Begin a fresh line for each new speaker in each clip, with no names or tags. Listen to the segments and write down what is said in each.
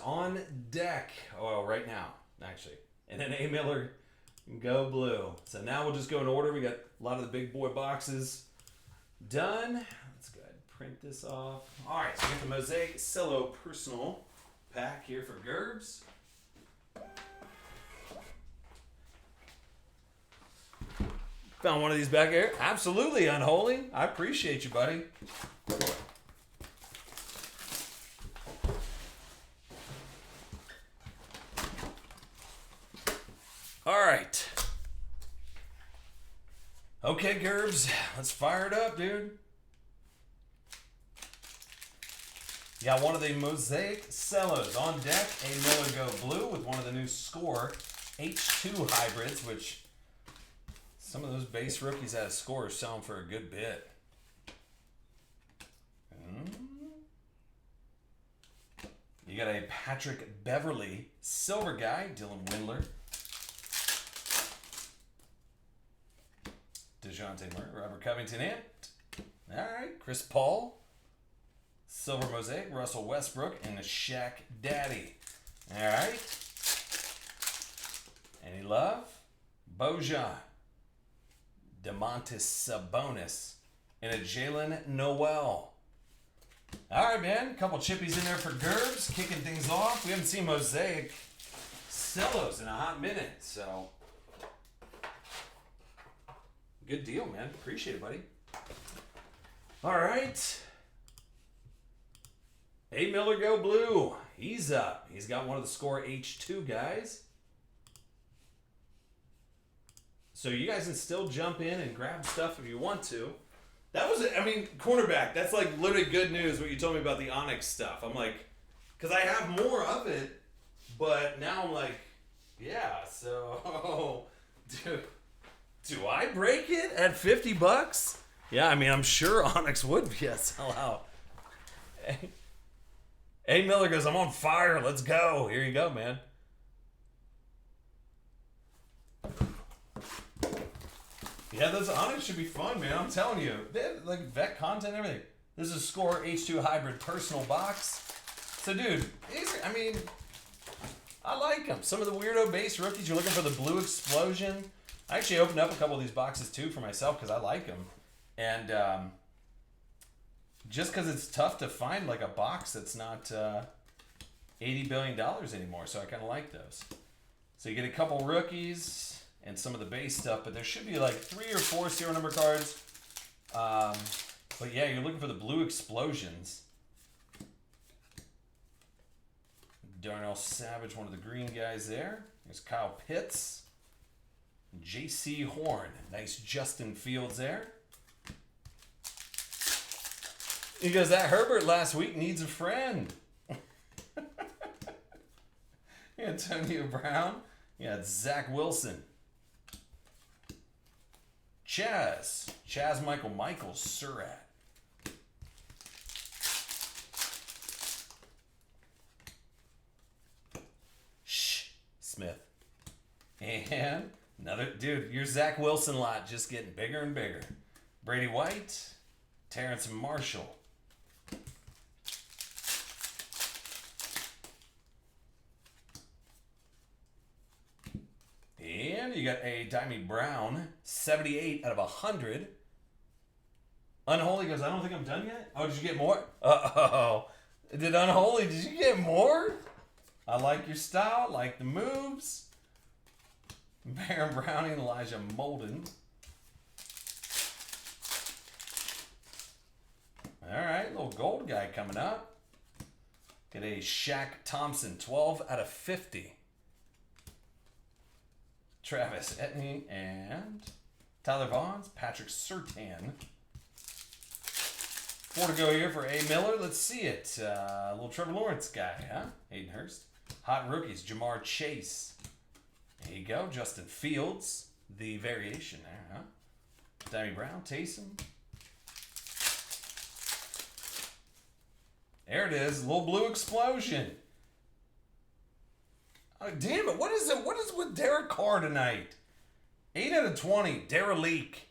on deck. Oh, right now, actually. And then A. Miller, go blue. So now we'll just go in order. We got a lot of the big boy boxes done. Let's go ahead and print this off. All right, so we got the Mosaic Cello Personal pack here for Gerbs. Found one of these back here. Absolutely unholy. I appreciate you, buddy. All right. Okay, Gerbs. Let's fire it up, dude. You got one of the Mosaic Cellos on deck. A. Miller Go Blue with one of the new Score H2 hybrids, which some of those base rookies out of Score are selling for a good bit. You got a Patrick Beverly Silver Guy, Dylan Windler. DeJounte Murray, Robert Covington, and all right, Chris Paul, Silver Mosaic, Russell Westbrook, and the Shaq Daddy. All right. Any love? Bojan, DeMontis Sabonis, and a Jalen Noel. All right, man. A couple chippies in there for Gerbs, kicking things off. We haven't seen Mosaic Cellos in a hot minute, so good deal, man. Appreciate it, buddy. All right. A. Miller Go Blue. He's up. He's got one of the Score H2 guys. So you guys can still jump in and grab stuff if you want to. That was, I mean, cornerback. That's like literally good news what you told me about the Onyx stuff. I'm like, because I have more of it, but now I'm like, yeah, so, dude. Do I break it at $50? Yeah, I mean, I'm sure Onyx would be a sellout. A. Miller goes, I'm on fire. Let's go. Here you go, man. Yeah, those Onyx should be fun, man. I'm telling you. They have, like, vet content and everything. This is a Score H2 Hybrid personal box. So, dude, I mean, I like them. Some of the weirdo base rookies, you're looking for the Blue Explosion. I actually opened up a couple of these boxes too for myself because I like them. And just because it's tough to find like a box that's not $80 billion anymore. So I kind of like those. So you get a couple rookies and some of the base stuff, but there should be like 3 or 4 serial number cards. But yeah, you're looking for the Blue Explosions. Darnell Savage, one of the green guys there. There's Kyle Pitts. J.C. Horn. Nice Justin Fields there. He goes, that Herbert last week needs a friend. Antonio Brown. Yeah, Zach Wilson. Chaz Michael Surratt. Smith. And another, dude, your Zach Wilson lot just getting bigger and bigger. Brady White, Terrence Marshall. And you got a Dimey Brown, 78 out of 100. Unholy goes, I don't think I'm done yet. Oh, did you get more? Uh-oh. Did Unholy, did you get more? I like your style, like the moves. Baron Browning, Elijah Molden. All right, little gold guy coming up. Get a Shaq Thompson, 12 out of 50. Travis Etienne and Tyler Vaughns, Patrick Surtain. 4 to go here for A. Miller. Let's see it. Little Trevor Lawrence guy, huh? Hayden Hurst. Hot rookies, Jamar Chase. There you go. Justin Fields. The variation there, huh? Dimey Brown, Taysom. There it is. Little Blue Explosion. Oh, damn it. What is it? What is with Derek Carr tonight? 8 out of 20. Derek.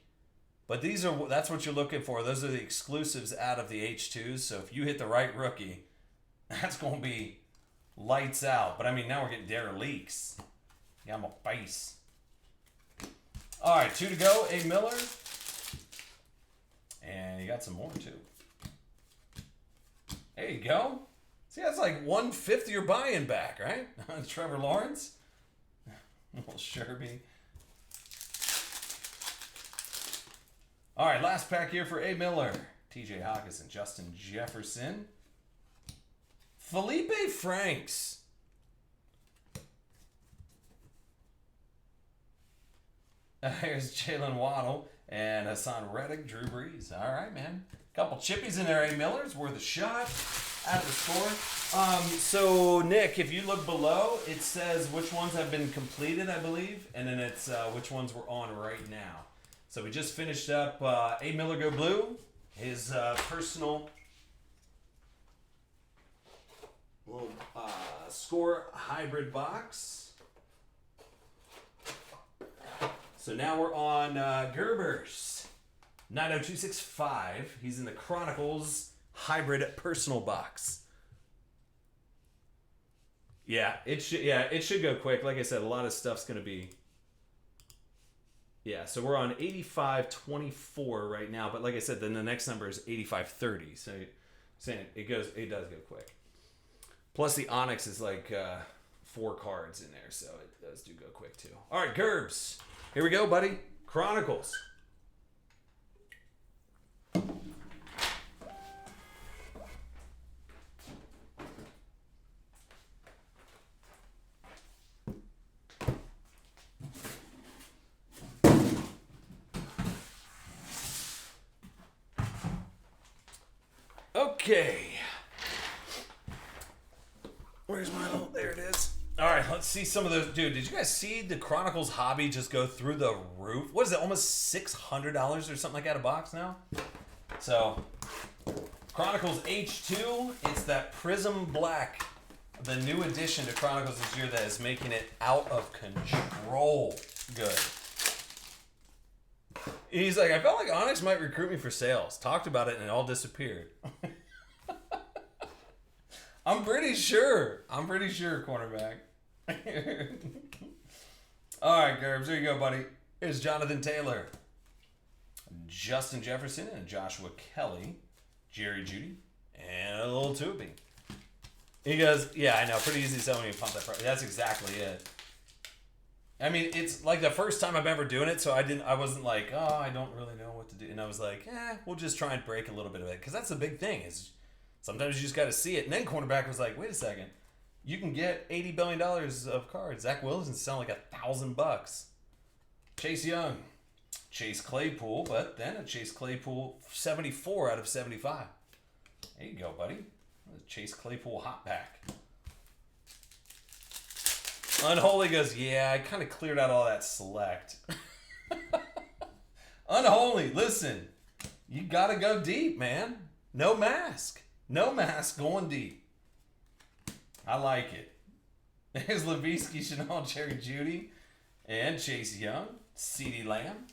But that's what you're looking for. Those are the exclusives out of the H2s. So if you hit the right rookie, that's going to be lights out. But I mean, now we're getting Dare Leaks. Yeah, my face. All right, 2 to go. A. Miller. And you got some more, too. There you go. See, that's like 1/5 of your buy-in back, right? Trevor Lawrence. Little Sherby. All right, last pack here for A. Miller. TJ Hawkinson, Justin Jefferson. Felipe Franks. Here's Jalen Waddle and Hassan Reddick, Drew Brees. All right, man. Couple chippies in there, A. Miller's worth a shot. Out of the score. So, Nick, if you look below, it says which ones have been completed, I believe, and then it's which ones we're on right now. So we just finished up A. Miller Go Blue, his personal little score hybrid box. So now we're on Gerber's 90265. He's in the Chronicles hybrid personal box. Yeah, it should go quick. Like I said, a lot of stuff's gonna be. Yeah, so we're on 8524 right now, but like I said, then the next number is 8530. So saying it does go quick. Plus the Onyx is like 4 cards in there, so it does go quick too. All right, Gerbs. Here we go, buddy. Chronicles. Okay. Where's my little... There it is. All right, let's see some of those. Dude, did you guys see the Chronicles hobby just go through the roof? What is it, almost $600 or something like that a box now? So, Chronicles H2, it's that Prism Black, the new addition to Chronicles this year that is making it out of control good. He's like, I felt like Onyx might recruit me for sales. Talked about it and it all disappeared. I'm pretty sure, cornerback. All right, Gerbs, there you go, buddy. Here's Jonathan Taylor, Justin Jefferson, and Joshua Kelly, Jerry Jeudy, and a little Tubby. He goes, yeah, I know, pretty easy to sell when you pump that price. That's exactly it. I mean, it's like the first time I'm ever doing it, so I wasn't like, oh, I don't really know what to do. And I was like, we'll just try and break a little bit of it. Because that's the big thing, is sometimes you just got to see it. And then cornerback was like, wait a second. You can get $80 billion of cards. Zach Wilson's selling like $1,000. Chase Young. Chase Claypool, but then a Chase Claypool 74 out of 75. There you go, buddy. Chase Claypool hot pack. Unholy goes, yeah, I kind of cleared out all that select. Unholy, listen. You got to go deep, man. No mask. No mask going deep. I like it. There's Levinsky, Chanel, Jerry Jeudy, and Chase Young, CeeDee Lamb.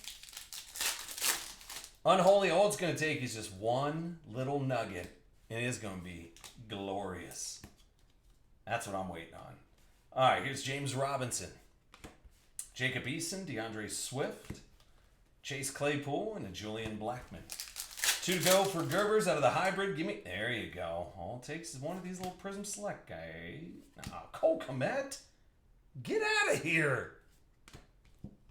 Unholy, all it's going to take is just one little nugget, and it is going to be glorious. That's what I'm waiting on. All right, here's James Robinson, Jacob Eason, DeAndre Swift, Chase Claypool, and a Julian Blackmon. 2 to go for Gerbers out of the hybrid. Give me, there you go. All it takes is one of these little Prism Select guys. Oh, Cole Kmet, get out of here.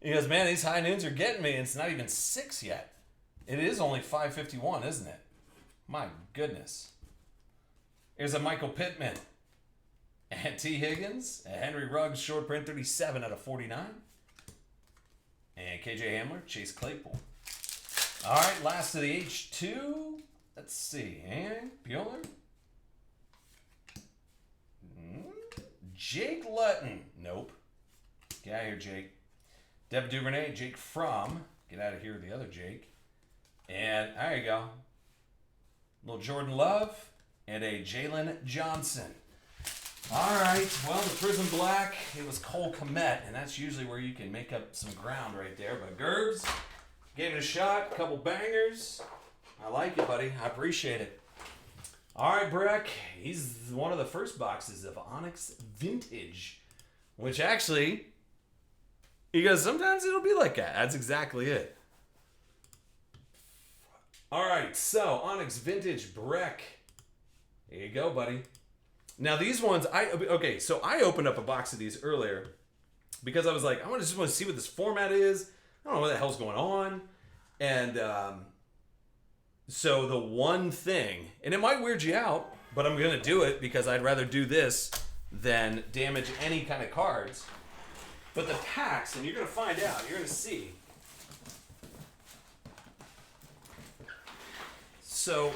He goes, man, these high noons are getting me. It's not even 6 yet. It is only 5:51, isn't it? My goodness. Here's a Michael Pittman. And T. Higgins, and Henry Ruggs, short print 37 out of 49. And KJ Hamler, Chase Claypool. All right, last of the H2. Let's see. And Bueller. Jake Luton. Nope. Get out of here, Jake. Deb Duvernay, Jake Fromm. Get out of here, the other Jake. And there you go. Little Jordan Love and a Jalen Johnson. All right, well, the Prism Black, it was Cole Kmet, and that's usually where you can make up some ground right there. But Gerbs gave it a shot, a couple bangers. I like it, buddy. I appreciate it. All right, Breck. He's one of the first boxes of Onyx Vintage, which actually, he goes, sometimes it'll be like that. That's exactly it. All right, so Onyx Vintage Breck. There you go, buddy. Now these ones, so I opened up a box of these earlier because I was like, just want to see what this format is. I don't know what the hell's going on. And so the one thing, and it might weird you out, but I'm going to do it because I'd rather do this than damage any kind of cards. But the packs, and you're going to find out, you're going to see. So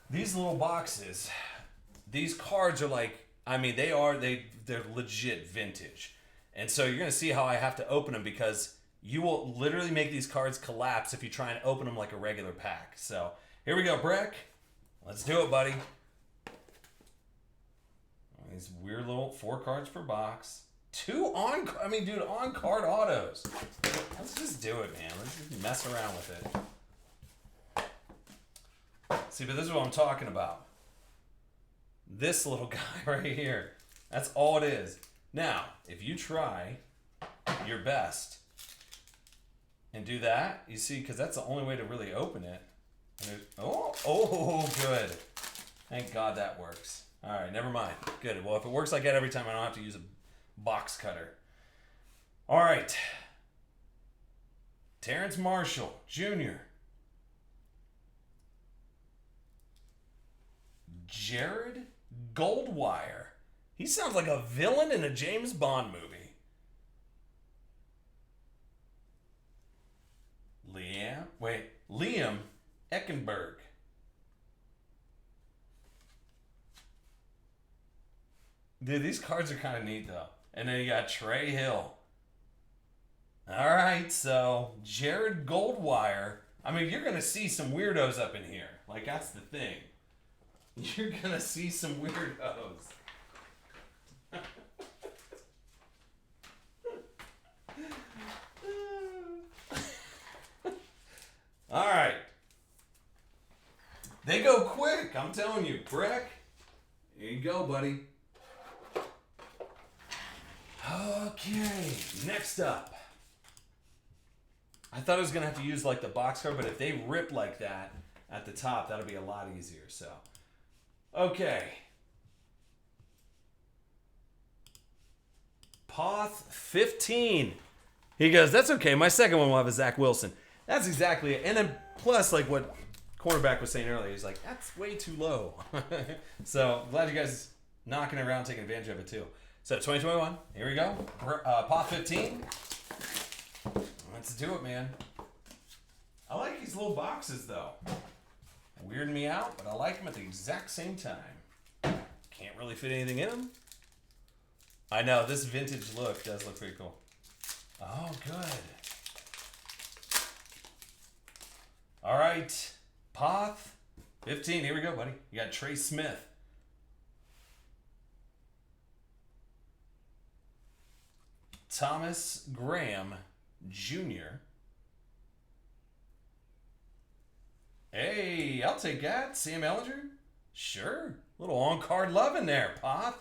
these little boxes, these cards are like, they're legit vintage. And so you're going to see how I have to open them because you will literally make these cards collapse if you try and open them like a regular pack. So here we go, Breck. Let's do it, buddy. These weird little 4 cards per box. 2 on-card autos. Let's just do it, man. Let's just mess around with it. See, but this is what I'm talking about. This little guy right here. That's all it is. Now, if you try your best and do that, you see, because that's the only way to really open it. And good. Thank God that works. All right, never mind. Good. Well, if it works like that every time, I don't have to use a box cutter. All right. Terrence Marshall Jr. Jared Goldwire. He sounds like a villain in a James Bond movie. Liam Eckenberg. Dude, these cards are kind of neat, though. And then you got Trey Hill. All right, so Jared Goldwire. I mean, you're going to see some weirdos up in here. Like, that's the thing. You're going to see some weirdos. All right. They go quick, I'm telling you. Breck, here you go, buddy. Okay, next up. I thought I was going to have to use like the box card, but if they rip like that at the top, that'll be a lot easier. So, okay. Poth 15. He goes, that's okay. My second one will have a Zach Wilson. That's exactly it. And then plus, like what Cornerback was saying earlier, he's like, that's way too low. So glad you guys knocking it around, taking advantage of it too. So 2021, here we go. Poth 15. Let's do it, man. I like these little boxes though. Weirding me out, but I like them at the exact same time. Can't really fit anything in them. I know, this vintage look does look pretty cool. Oh, good. All right, Poth 15. Here we go, buddy. You got Trey Smith. Thomas Graham Jr. Hey, I'll take that. Sam Ellinger? Sure. Little on-card love in there, Poth.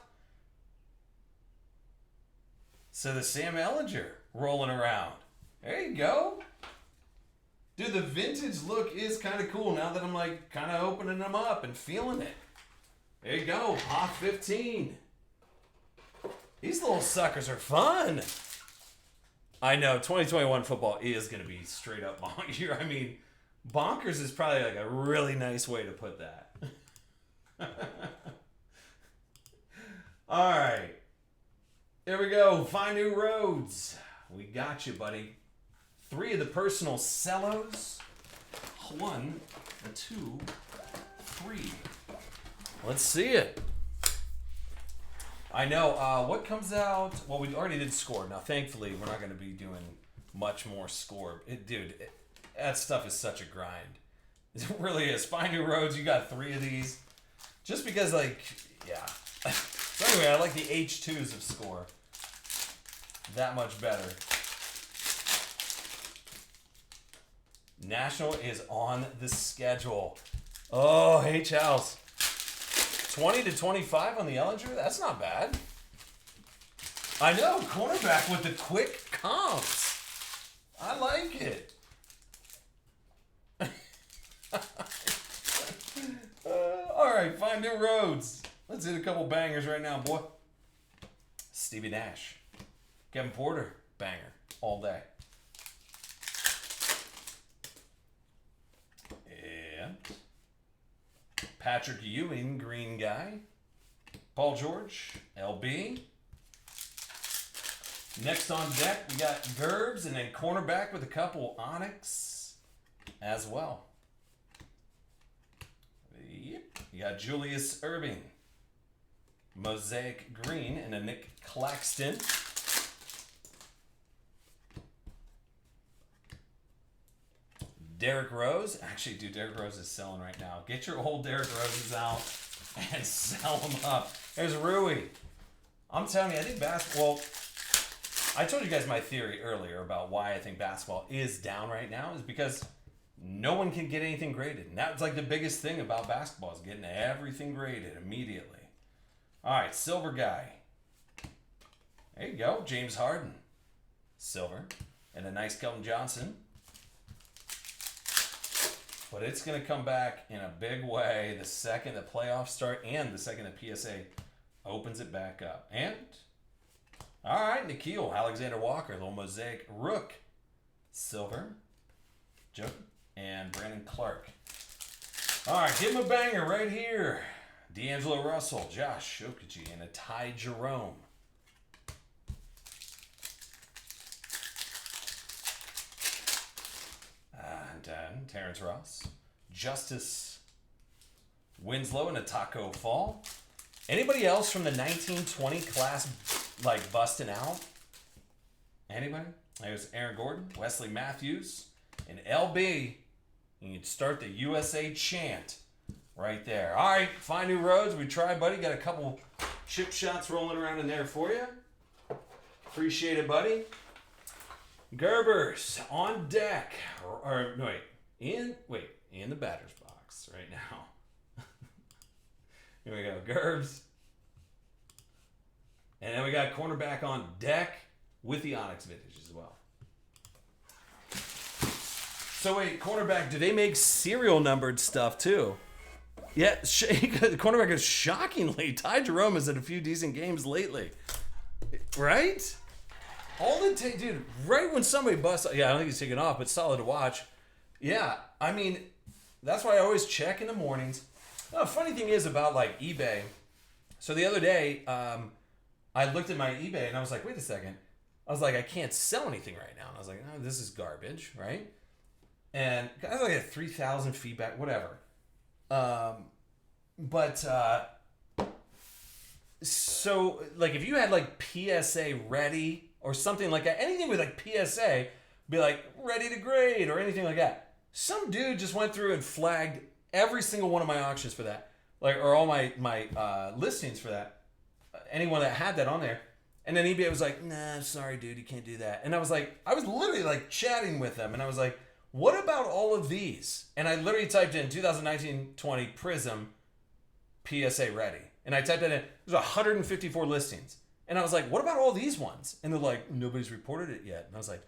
So the Sam Ellinger rolling around. There you go. Dude, the vintage look is kind of cool now that I'm like kind of opening them up and feeling it. There you go, Poth 15. These little suckers are fun. I know, 2021 football is going to be straight up bonkers. I mean, bonkers is probably like a really nice way to put that. All right. There we go. Find new roads. We got you, buddy. 3 of the personal cellos. 1, 2, 3. Let's see it. I know. What comes out? Well, we already did score. Now, thankfully, we're not going to be doing much more score. That stuff is such a grind. It really is. Find new roads. You got 3 of these. Just because, yeah. So anyway, I like the H2s of score. That much better. National is on the schedule. Oh, H House. 20 to 25 on the Ellinger? That's not bad. I know, cornerback with the quick comps. I like it. All right, find new roads. Let's hit a couple bangers right now, boy. Stevie Nash. Kevin Porter, banger all day. And Patrick Ewing, green guy. Paul George, LB. Next on deck, we got Gerbs and then cornerback with a couple Onyx as well. Yep. You got Julius Erving, Mosaic Green, and a Nick Claxton. Derrick Rose. Actually, dude, Derrick Rose is selling right now. Get your old Derrick Roses out and sell them up. There's Rui. I'm telling you, I think basketball... I told you guys my theory earlier about why I think basketball is down right now is because no one can get anything graded. And that's like the biggest thing about basketball is getting everything graded immediately. All right, silver guy. There you go, James Harden. Silver. And a nice Kelton Johnson. But it's going to come back in a big way the second the playoffs start and the second the PSA opens it back up. And... all right, Nikhil Alexander Walker, little Mosaic Rook, silver, Joe, and Brandon Clark. All right, give him a banger right here. D'Angelo Russell, Josh Okogie, and a Ty Jerome. And Terrence Ross, Justice Winslow, and a Taco Fall. Anybody else from the 1920 class like busting out? Anybody? There's Aaron Gordon, Wesley Matthews, and LB. You can start the USA chant right there. All right, find new roads. We tried, buddy. Got a couple chip shots rolling around in there for you. Appreciate it, buddy. Gerbers on deck, or no, in the batter's box right now. Here we go, Gerbs. And then we got cornerback on deck with the Onyx vintage as well. So wait, cornerback, do they make serial numbered stuff too? Yeah, the cornerback is shockingly. Ty Jerome has had a few decent games lately. Right? All it takes, dude, right when somebody busts, yeah, I don't think he's taking off, but solid to watch. Yeah, I mean, that's why I always check in the mornings. The funny thing is about like eBay. So the other day, I looked at my eBay and I was like, wait a second. I was like, I can't sell anything right now. And I was like, oh, this is garbage, right? And I was like at 3,000 feedback, whatever. So like if you had like PSA ready or something like that, anything with like PSA, be like ready to grade or anything like that. Some dude just went through and flagged every single one of my auctions for that, like, or all my listings for that. Anyone that had that on there. And then eBay was like, nah, sorry, dude, you can't do that. And I was literally like chatting with them. And I was like, what about all of these? And I literally typed in 2019-20 Prism PSA ready. And I typed that in. There's 154 listings. And I was like, what about all these ones? And they're like, nobody's reported it yet. And I was like,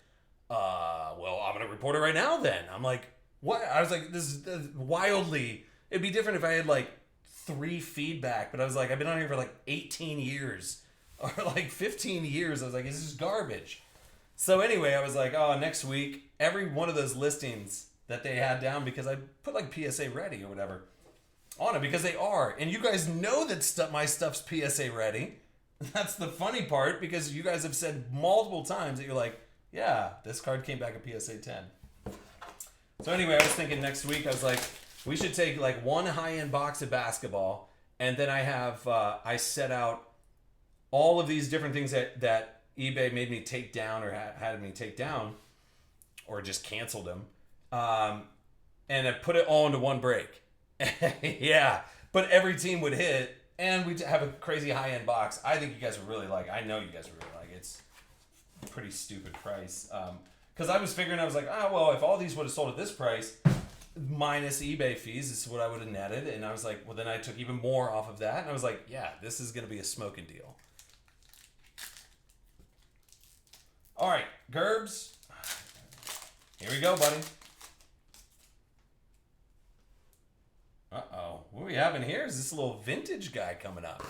well, I'm going to report it right now then. I'm like, what? I was like, this is wildly, it'd be different if I had like 3 feedback, but I was like, I've been on here for like 18 years or like 15 years. I was like, this is garbage. So anyway, I was like, oh, next week, every one of those listings that they had down, because I put like PSA ready or whatever on it, because they are. And you guys know that my stuff's PSA ready. That's the funny part, because you guys have said multiple times that you're like, yeah, this card came back a PSA 10. So anyway, I was thinking next week, I was like, we should take like one high-end box of basketball, and then I have, I set out all of these different things that eBay made me take down or had me take down, or just canceled them, and I put it all into one break. Yeah, but every team would hit, and we'd have a crazy high-end box. I think you guys would really like. I know you guys would really like. It's a pretty stupid price. Because I was figuring, I was like, oh, well, if all these would have sold at this price, minus eBay fees. This is what I would have netted. And I was like, well, then I took even more off of that. And I was like, yeah, this is going to be a smoking deal. All right, Gerbs. Here we go, buddy. Uh-oh. What are we having here? Is this a little vintage guy coming up?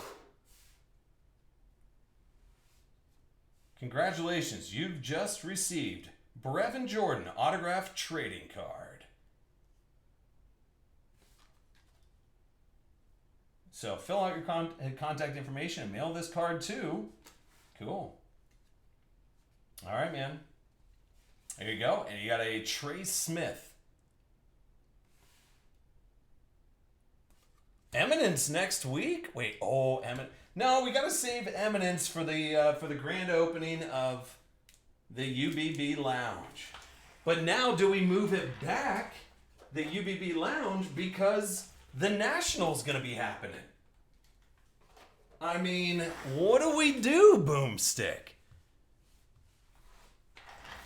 Congratulations. You've just received Brevin Jordan autographed trading card. So fill out your contact information and mail this card to. Cool. All right, man. There you go. And you got a Trey Smith. Eminence next week? Wait, Eminence. No, we got to save Eminence for the grand opening of the UBB Lounge. But now do we move it back, the UBB Lounge, because the National's going to be happening? I mean, what do we do, Boomstick?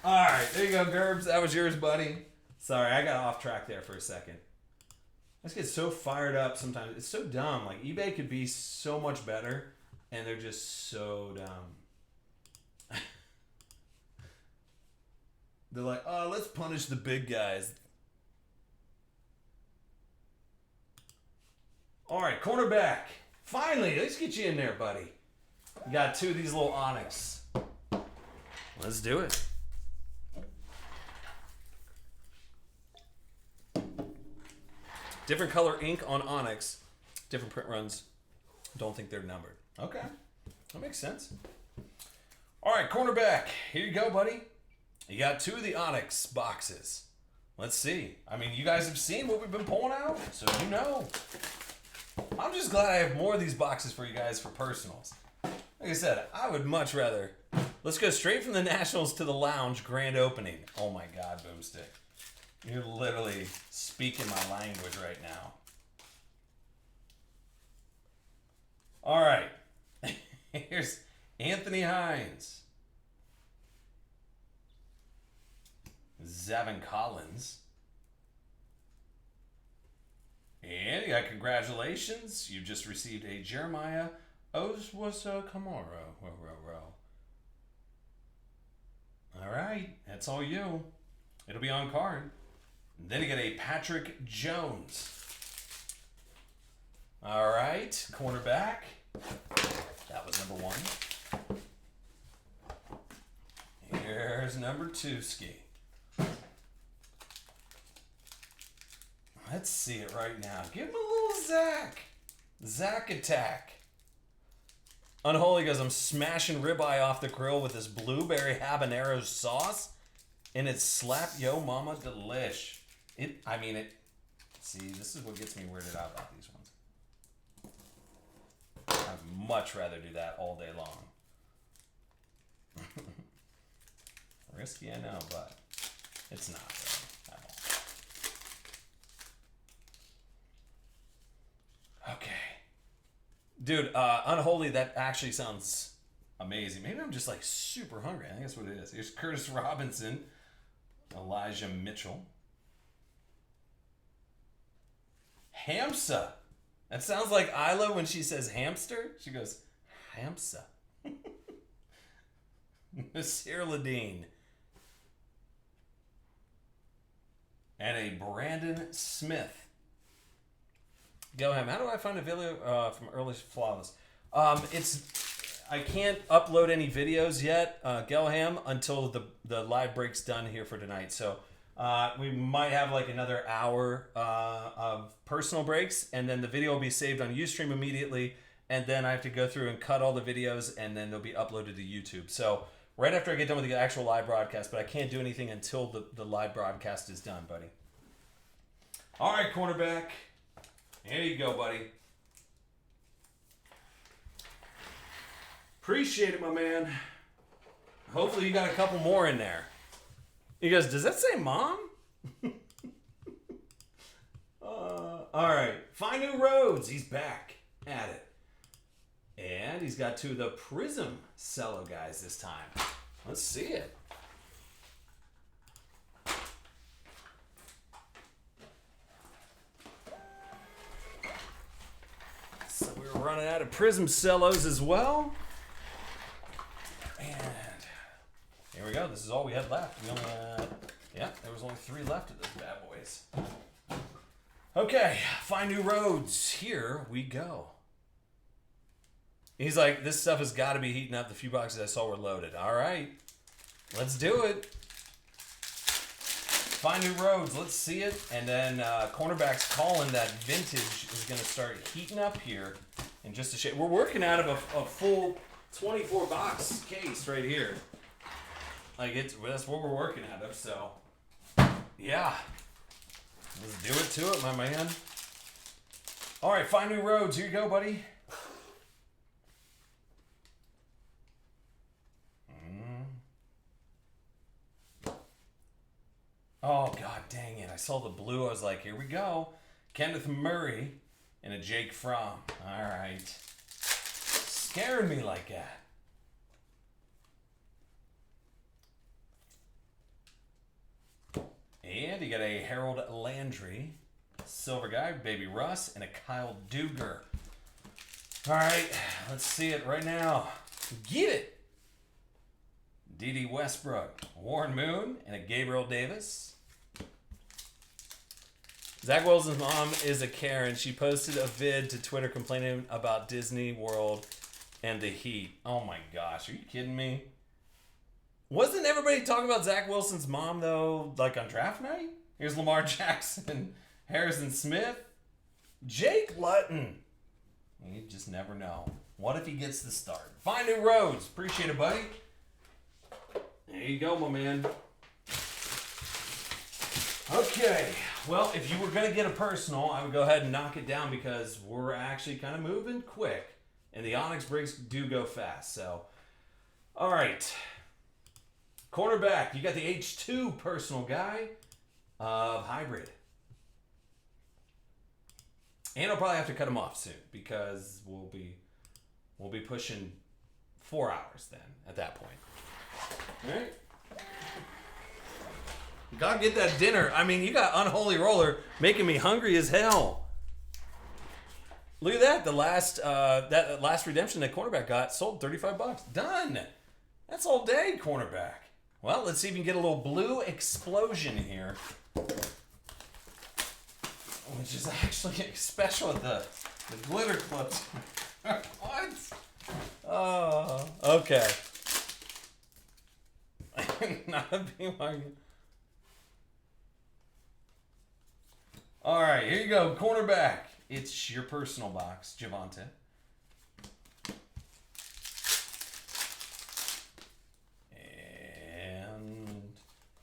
All right, there you go, Gerbs. That was yours, buddy. Sorry, I got off track there for a second. I just get so fired up sometimes. It's so dumb. Like, eBay could be so much better, and they're just so dumb. They're like, oh, let's punish the big guys. All right, cornerback. Finally, let's get you in there, buddy. You got two of these little Onyx. Let's do it. Different color ink on Onyx. Different print runs. Don't think they're numbered. Okay. That makes sense. All right, cornerback. Here you go, buddy. You got two of the Onyx boxes. Let's see. I mean, you guys have seen what we've been pulling out, so you know. I'm just glad I have more of these boxes for you guys for personals. Like I said, I would much rather. Let's go straight from the Nationals to the Lounge grand opening. Oh my God, Boomstick. You're literally speaking my language right now. All right. Here's Anthony Hines. Zavin Collins. And you got congratulations. You just received a Jeremiah Owusu Kamara. All right. That's all you. It'll be on card. Then you get a Patrick Jones. All right, cornerback. That was number one. Here's number two, Ski. Let's see it right now. Give him a little Zach. Zach attack. Unholy goes, I'm smashing ribeye off the grill with this blueberry habanero sauce. And it's slap yo mama delish. See, this is what gets me weirded out about these ones. I'd much rather do that all day long. Risky, I know, but it's not really at all. Okay. Dude, Unholy, that actually sounds amazing. Maybe I'm just like super hungry. I think that's what it is. Here's Curtis Robinson. Elijah Mitchell. Hamsa. That sounds like Isla when she says hamster. She goes, Hamsa. Nasir Ladine. And a Brandon Smith. Go ahead. How do I find a video from Early Flawless? I can't upload any videos yet, Gelham, until the live break's done here for tonight. So we might have like another hour of personal breaks, and then the video will be saved on Ustream immediately, and then I have to go through and cut all the videos, and then they'll be uploaded to YouTube. So right after I get done with the actual live broadcast, but I can't do anything until the live broadcast is done, buddy. All right, cornerback. Here you go, buddy. Appreciate it, my man. Hopefully you got a couple more in there. He goes, does that say mom? All right. Find New Roads. He's back at it. And he's got two of the Prism Cello guys this time. Let's see it. running out of Prism Cellos as well. And here we go. This is all we had left. We only had, yeah, there was only 3 left of those bad boys. Okay, find new roads. Here we go. He's like, this stuff has got to be heating up. The few boxes I saw were loaded. All right, let's do it. Find new roads. Let's see it. And then cornerback's calling that vintage is going to start heating up here in just a shade. We're working out of a full 24 box case right here. Like that's what we're working out of. So yeah, let's do it to it, my man. All right, find new roads. Here you go, buddy. Oh, god dang it. I saw the blue. I was like, here we go. Kenneth Murray and a Jake Fromm. All right. Scaring me like that. And you got a Harold Landry, silver guy, Baby Russ, and a Kyle Duger. All right, let's see it right now. Get it. D.D. Westbrook, Warren Moon, and a Gabriel Davis. Zach Wilson's mom is a Karen. She posted a vid to Twitter complaining about Disney World and the heat. Oh my gosh, are you kidding me? Wasn't everybody talking about Zach Wilson's mom, though, like on draft night? Here's Lamar Jackson, Harrison Smith, Jake Luton. You just never know. What if he gets the start? Find new roads. Appreciate it, buddy. There you go, my man. Okay. Well, if you were going to get a personal, I would go ahead and knock it down because we're actually kind of moving quick. And the Onyx breaks do go fast. So, all right. Cornerback, you got the H2 personal guy of Hybrid. And I'll probably have to cut him off soon because we'll be pushing 4 hours then at that point. All right. Gotta get that dinner. I mean, you got Unholy Roller making me hungry as hell. Look at that. The last that last redemption that cornerback got sold $35. Done. That's all day, cornerback. Well, let's see if we can get a little blue explosion here. Which is actually special with the glitter clips. What? Oh, okay. Not a BYU. All right, here you go, cornerback. It's your personal box, Javonte. And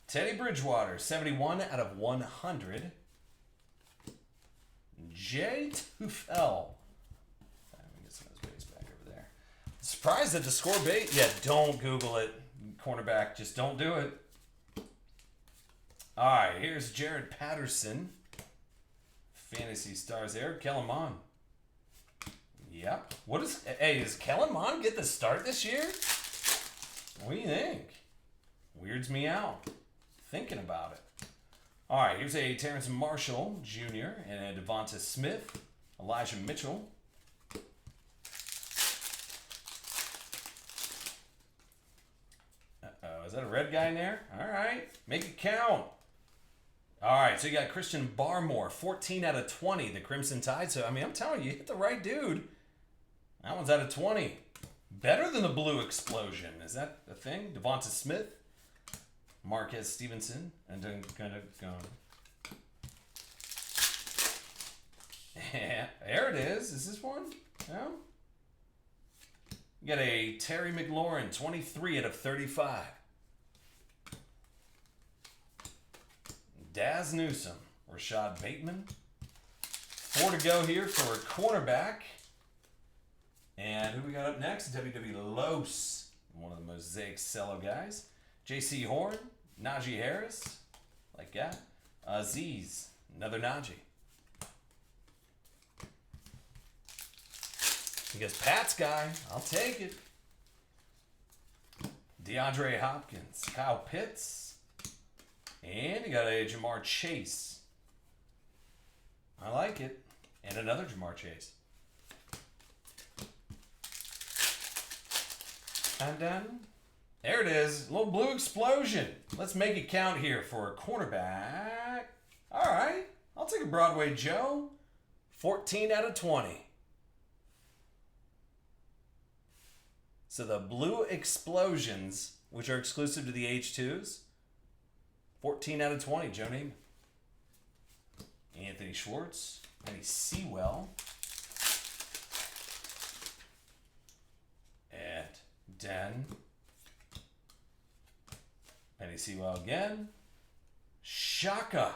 Teddy Bridgewater, 71 out of 100. Jay Tufel. Let me get some of his base back over there. Surprised that the score bait. Yeah, don't Google it, cornerback. Just don't do it. All right, here's Jared Patterson. Fantasy stars there. Kellen Mond. Yep. Does Kellen Mond get the start this year? What do you think? Weirds me out. Thinking about it. All right, here's a Terrence Marshall Jr. and a Devonta Smith. Elijah Mitchell. Uh-oh, is that a red guy in there? All right, make it count. All right, so you got Christian Barmore, 14 out of 20, the Crimson Tide. So, I mean, I'm telling you, you hit the right dude. That one's out of 20. Better than the blue explosion. Is that a thing? Devonta Smith, Marquez Stevenson, and then kind of going. Yeah, there it is. Is this one? No? You got a Terry McLaurin, 23 out of 35. Daz Newsome, Rashad Bateman. 4 to go here for a cornerback. And who we got up next? W.W. Los, one of the Mosaic Cello guys. J.C. Horn, Najee Harris, like that. Aziz, another Najee. He goes, Pat's guy, I'll take it. DeAndre Hopkins, Kyle Pitts. And you got a Jamar Chase. I like it. And another Jamar Chase. And then, there it is. A little blue explosion. Let's make it count here for a cornerback. All right. I'll take a Broadway Joe. 14 out of 20. So the blue explosions, which are exclusive to the H2s, 14 out of 20, Joe Neighman. Anthony Schwartz, Penny Sewell, at Den, Penny Sewell again, Shaka,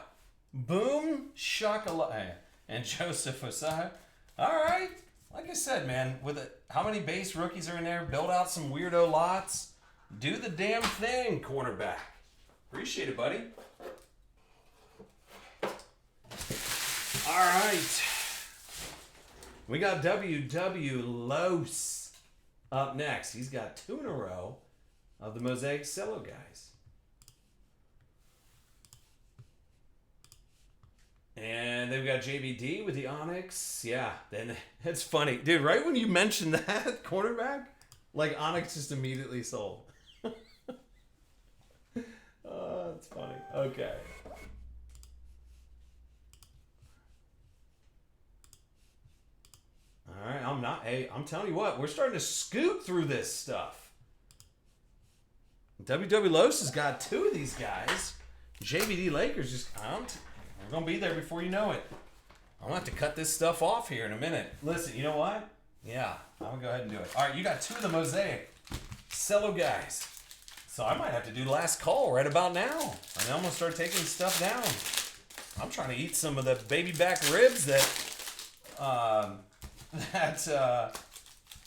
boom, Shaka, and Joseph Osai. All right, like I said, man, with how many base rookies are in there? Build out some weirdo lots. Do the damn thing, cornerback. Appreciate it, buddy. All right. We got W.W. Lose up next. He's got 2 in a row of the Mosaic Cello guys. And then we got JBD with the Onyx. Yeah, then it's funny. Dude, right when you mentioned that cornerback, like Onyx just immediately sold. Oh, that's funny. Okay. All right, I'm telling you what, we're starting to scoop through this stuff. WW Los has got 2 of these guys. JBD Lakers we're going to be there before you know it. I'm going to have to cut this stuff off here in a minute. Listen, you know what? Yeah, I'm going to go ahead and do it. All right, you got 2 of the Mosaic Cello guys. So I might have to do the last call right about now. And then I'm going to start taking stuff down. I'm trying to eat some of the baby back ribs that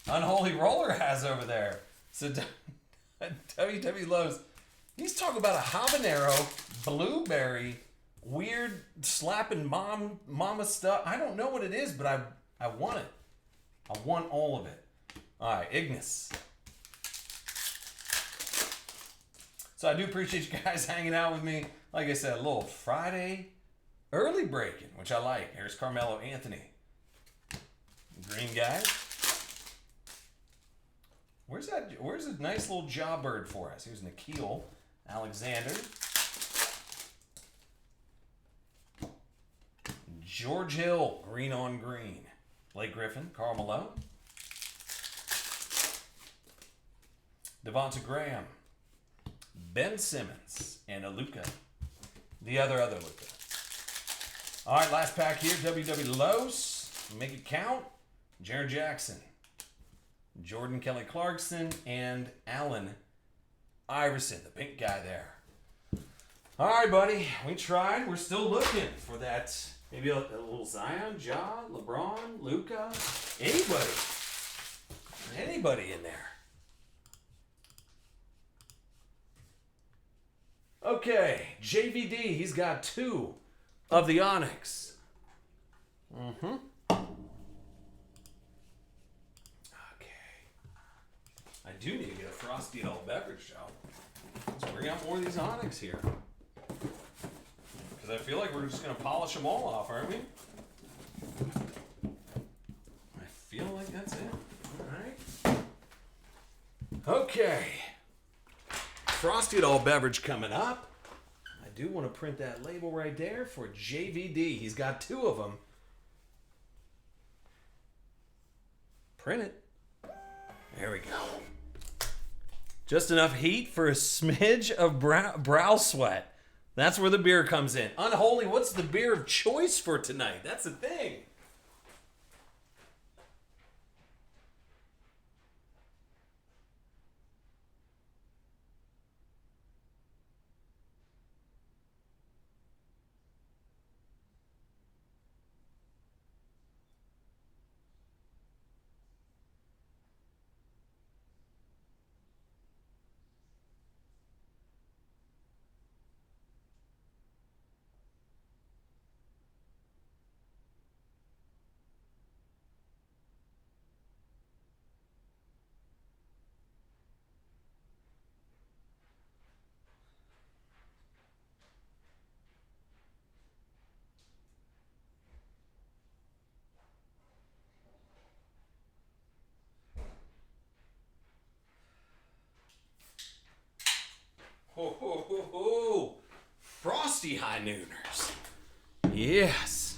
Unholy Roller has over there. So WW Lowe's, he's talking about a habanero, blueberry, weird slapping mama stuff. I don't know what it is, but I want it. I want all of it. All right, Ignis. So I do appreciate you guys hanging out with me. Like I said, a little Friday early breaking, which I like. Here's Carmelo Anthony. Green guy. Where's a nice little jawbird for us? Here's Nikhil Alexander. George Hill, green on green. Blake Griffin, Karl Malone. Devonta Graham. Ben Simmons. And Aluka. The other Luka. All right, last pack here. WW Los. Make it count. Jared Jackson. Jordan Kelly Clarkson. And Allen Iverson, the pink guy there. All right, buddy. We tried. We're still looking for that. Maybe a little Zion, Ja, LeBron, Luka. Anybody in there. Okay, JVD, he's got 2 of the Onyx. Okay. I do need to get a Frosty adult beverage, Joe. Let's bring out more of these Onyx here. Because I feel like we're just going to polish them all off, aren't we? I feel like that's it. All right. Okay. Frosty adult beverage coming up. I do want to print that label right there for JVD. He's got 2 of them. Print it. There we go. Just enough heat for a smidge of brow sweat. That's where the beer comes in. Unholy, what's the beer of choice for tonight? That's the thing. Ho, ho, ho, ho. Frosty High Nooners. Yes.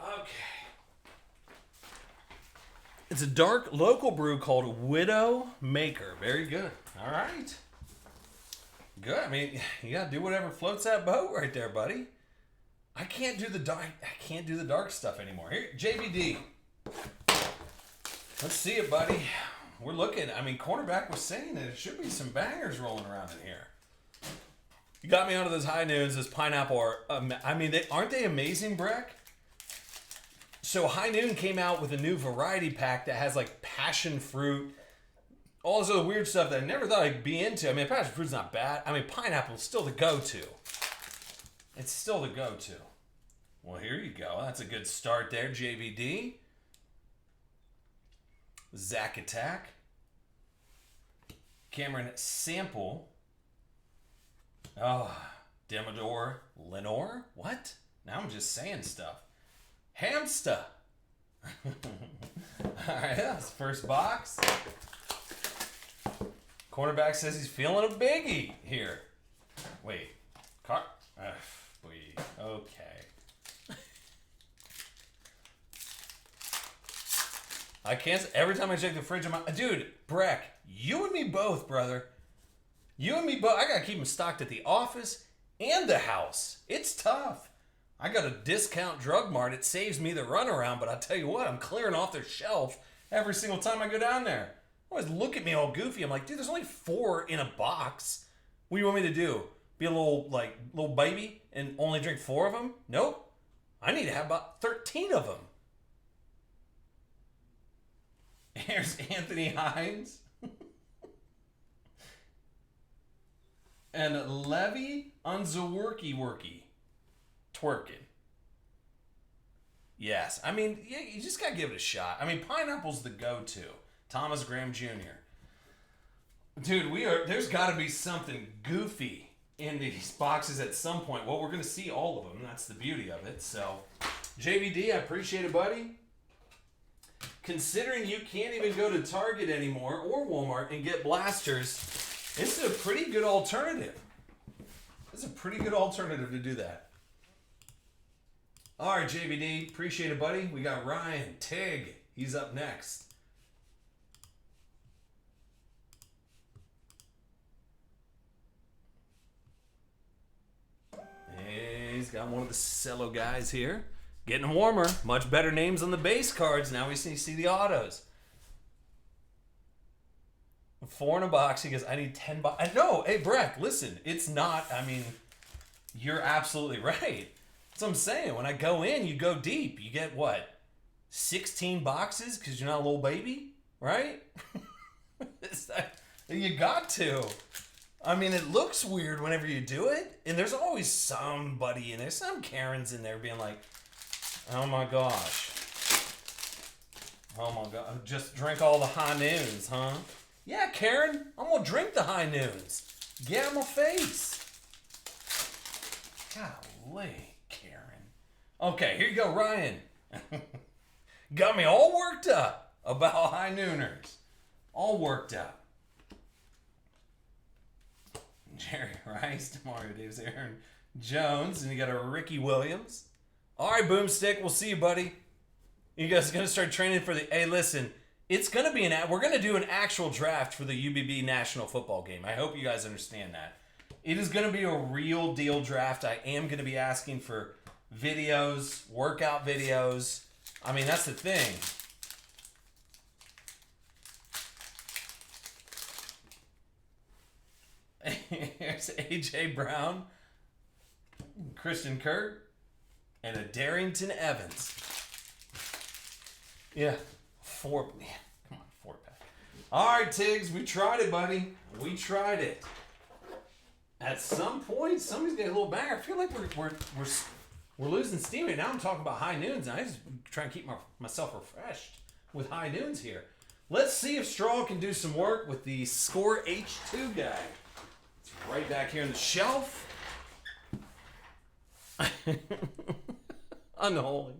Okay. It's a dark local brew called Widow Maker. Very good. All right. Good. I mean, you gotta do whatever floats that boat right there, buddy. I can't do the dark stuff anymore. Here, JBD. Let's see it, buddy. We're looking. I mean, cornerback was saying that there should be some bangers rolling around in here. You got me onto those high noons. This pineapple are. I mean, aren't they amazing, Breck? So High Noon came out with a new variety pack that has like passion fruit, all this other weird stuff that I never thought I'd be into. I mean, passion fruit's not bad. I mean, pineapple is still the go-to. It's still the go-to. Well, here you go. That's a good start there, JVD. Zack Attack. Cameron Sample. Oh, Demodor Lenore? What? Now I'm just saying stuff. Hamster. Alright, that's the first box. Cornerback says he's feeling a biggie here. Wait. Okay. I can't. Every time I check the fridge, dude, Breck, you and me both, brother. You and me both. I gotta keep them stocked at the office and the house. It's tough. I got a discount drug mart. It saves me the runaround, but I tell you what, I'm clearing off their shelf every single time I go down there. Always look at me all goofy. I'm like, dude, there's only 4 in a box. What do you want me to do? Be a little baby and only drink 4 of them? Nope. I need to have about 13 of them. Here's Anthony Hines. And Levy Unzaworky Twerking. Yes. I mean, you just got to give it a shot. I mean, pineapple's the go-to. Thomas Graham Jr. Dude, there's got to be something goofy in these boxes at some point. Well, we're going to see all of them. That's the beauty of it. So, JVD, I appreciate it, buddy. Considering you can't even go to Target anymore or Walmart and get blasters, this is a pretty good alternative. It's a pretty good alternative to do that. All right, JVD, appreciate it, buddy. We got Ryan Tig. He's up next. Hey, he's got one of the cello guys here. Getting warmer. Much better names on the base cards. Now we see the autos. 4 in a box. He goes, I need 10 boxes. No, hey, Breck, listen. It's not, I mean, you're absolutely right. That's what I'm saying. When I go in, you go deep. You get what? 16 boxes because you're not a little baby? Right? You got to. I mean, it looks weird whenever you do it. And there's always somebody in there. Some Karens in there being like, oh my gosh. Oh my God. Just drink all the high noons, huh? Yeah, Karen. I'm going to drink the high noons. Get in my face. Golly, Karen. Okay, here you go, Ryan. Got me all worked up about high nooners. All worked up. Jerry Rice, Demario Davis, Aaron Jones, and you got a Ricky Williams. All right, Boomstick, we'll see you, buddy. You guys are going to start training for the... Hey, listen, it's going to be we're going to do an actual draft for the UBB National Football Game. I hope you guys understand that. It is going to be a real deal draft. I am going to be asking for videos, workout videos. I mean, that's the thing. Here's A.J. Brown, Christian Kirk, and a Darrington Evans. Yeah, 4. Yeah, come on, 4-pack. All right, Tiggs, we tried it, buddy. We tried it. At some point, somebody's got a little banger. I feel like we're losing steam right now. I'm talking about high noons, and I just try and keep myself refreshed with high noons here. Let's see if Straw can do some work with the Score H2 guy. It's right back here on the shelf. Unholy.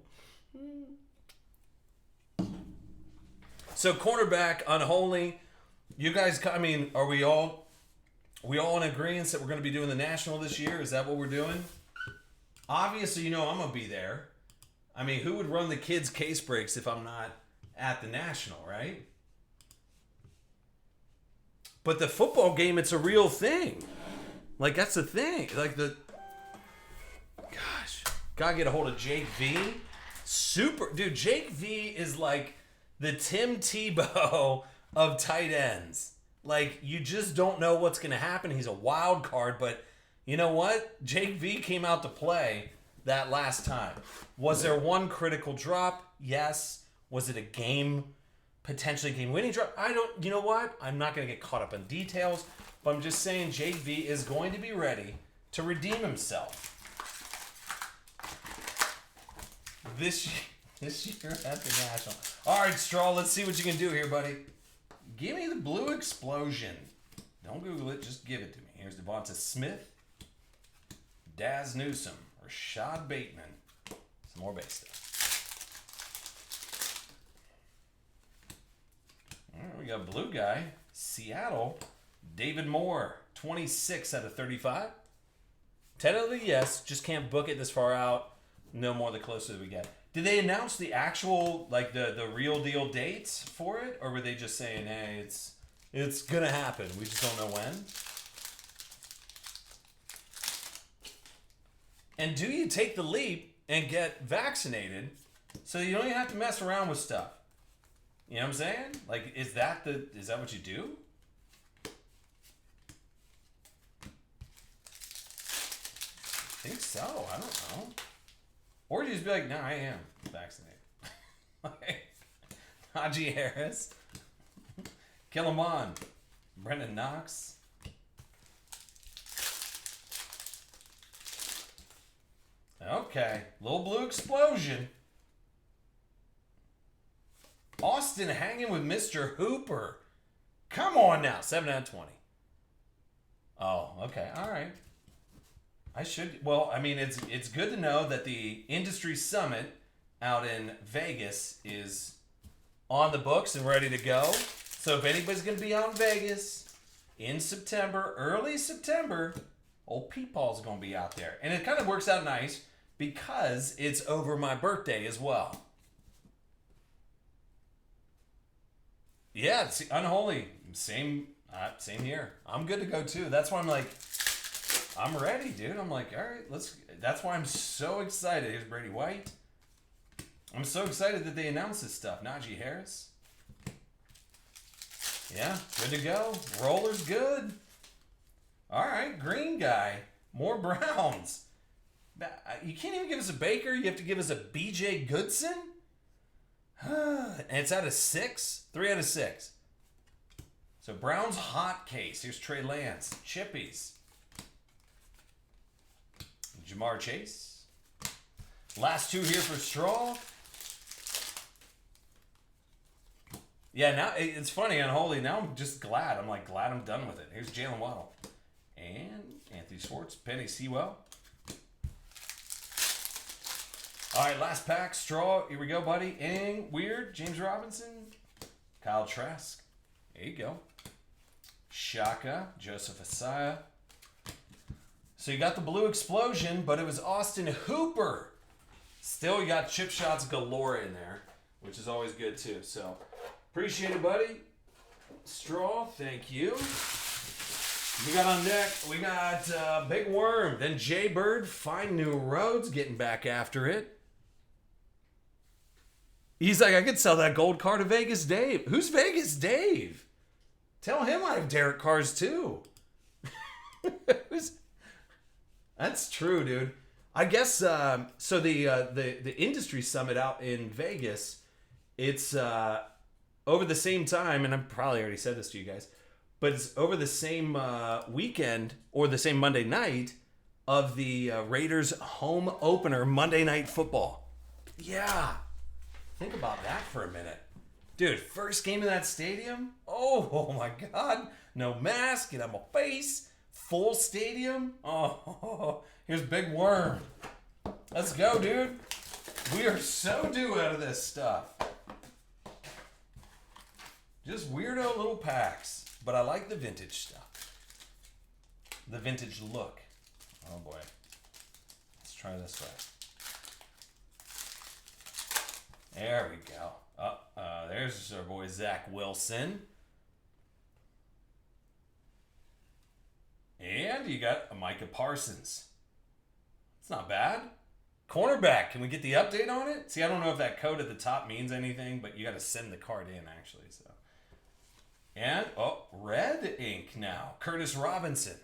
So cornerback, Unholy. You guys, I mean, are we all in agreement that we're going to be doing the national this year? Is that what we're doing? Obviously, you know I'm going to be there. I mean, who would run the kids' case breaks if I'm not at the national, right? But the football game, it's a real thing. Like, that's the thing. Like, gosh, gotta get a hold of Jake V. Dude, Jake V is like the Tim Tebow of tight ends. Like, you just don't know what's going to happen. He's a wild card, but you know what? Jake V came out to play that last time. Was there one critical drop? Yes. Was it a potentially game-winning drop? You know what? I'm not going to get caught up in details, but I'm just saying Jake V is going to be ready to redeem himself. This year at the National. All right, Straw, let's see what you can do here, buddy. Give me the blue explosion. Don't Google it, just give it to me. Here's Devonta Smith, Daz Newsome, Rashad Bateman. Some more base stuff. All right, we got blue guy, Seattle, David Moore, 26 out of 35. Tentatively, yes, just can't book it this far out. No more the closer we get. Did they announce the actual, like, the real deal dates for it? Or were they just saying, hey, it's going to happen. We just don't know when? And do you take the leap and get vaccinated so you don't even have to mess around with stuff? You know what I'm saying? Like, is that what you do? I think so. I don't know. Or you just be like, no, I am vaccinated. Like, Najee Harris. Killamon. Brendan Knox. Okay. Little blue explosion. Austin hanging with Mr. Hooper. Come on now. 7 out of 20. Oh, okay. All right. It's good to know that the industry summit out in Vegas is on the books and ready to go. So if anybody's going to be out in Vegas in September, early September, old Peepaw's going to be out there. And it kind of works out nice because it's over my birthday as well. Yeah, it's Unholy. Same here. I'm good to go too. That's why I'm like, I'm ready, dude. I'm like, all right, that's why I'm so excited. Here's Brady White. I'm so excited that they announced this stuff. Najee Harris. Yeah, good to go. Roller's good. All right, green guy. More Browns. You can't even give us a Baker. You have to give us a BJ Goodson? And it's out of 6? 3 out of 6. So Browns hot case. Here's Trey Lance. Chippies. Jamar Chase. Last 2 here for Straw. Yeah, now it's funny, Unholy. Now I'm just glad. I'm glad I'm done with it. Here's Jalen Waddle. And Anthony Schwartz. Penny Sewell. All right, last pack. Straw. Here we go, buddy. Weird. James Robinson. Kyle Trask. There you go. Shaka. Joseph Asaya. So you got the blue explosion, but it was Austin Hooper. Still, you got chip shots galore in there, which is always good too. So appreciate it, buddy. Straw, thank you. We got on deck, we got Big Worm, then Jay Bird, Find New Roads, getting back after it. He's like, I could sell that gold car to Vegas Dave. Who's Vegas Dave? Tell him I have Derek cars too. That's true, dude. I guess so. The industry summit out in Vegas, it's over the same time, and I probably already said this to you guys, but it's over the same weekend or the same Monday night of the Raiders home opener, Monday Night Football. Yeah, think about that for a minute, dude. First game in that stadium. Oh my God, no mask, get on my face. Full stadium? Oh, here's Big Worm. Let's go, dude. We are so due out of this stuff. Just weirdo little packs. But I like the vintage stuff. The vintage look. Oh boy. Let's try this way. There we go. There's our boy Zach Wilson. And you got a Micah Parsons. It's not bad. Cornerback. Can we get the update on it? See, I don't know if that code at the top means anything, but you got to send the card in actually. So. And, red ink now. Curtis Robinson.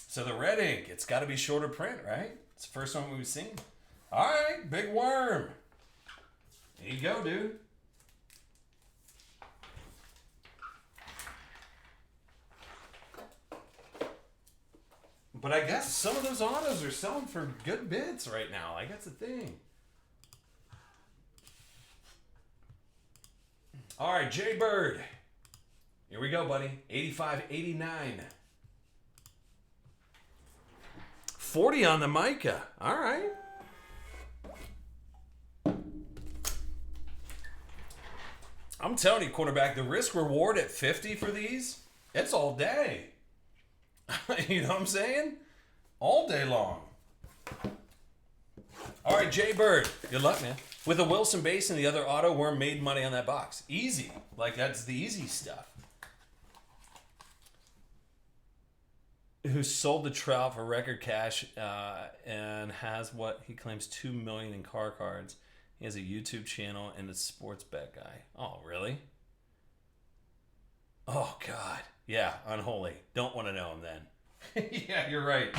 So the red ink, it's got to be shorter print, right? It's the first one we've seen. All right, Big Worm. There you go, dude. But I guess some of those autos are selling for good bits right now. Like, that's the thing. All right, Jay Bird. Here we go, buddy. 85-89. 40 on the Micah. All right. I'm telling you, quarterback, the risk reward at 50 for these, it's all day. You know what I'm saying? All day long. All right, Jay Bird. Good luck, man. With a Wilson base and the other auto, Worm made money on that box. Easy. Like, that's the easy stuff. Who sold the Trout for record cash and has what he claims $2 million in car cards. He has a YouTube channel and a sports bet guy. Oh, really? Oh, God. Yeah, unholy. Don't want to know him then. Yeah, you're right.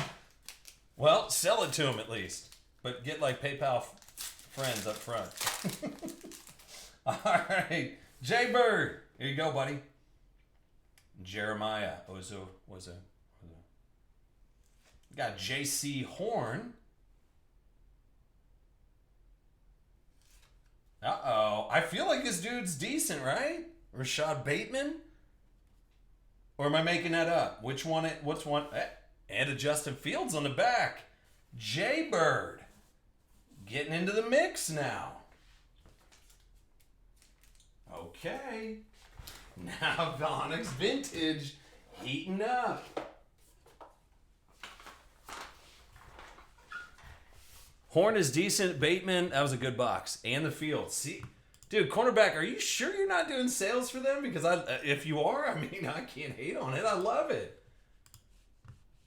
Well, sell it to him at least. But get like PayPal friends up front. All right. Jay Bird. Here you go, buddy. Jeremiah Ozo. Got J.C. Horn. Uh-oh. I feel like this dude's decent, right? Rashad Bateman? Or am I making that up? What's one? And a Justin Fields on the back. Jay Bird. Getting into the mix now. Okay. Now Onyx Vintage heating up. Horn is decent. Bateman, that was a good box. And the Fields. See, dude, cornerback, are you sure you're not doing sales for them? Because if you are, I mean, I can't hate on it. I love it.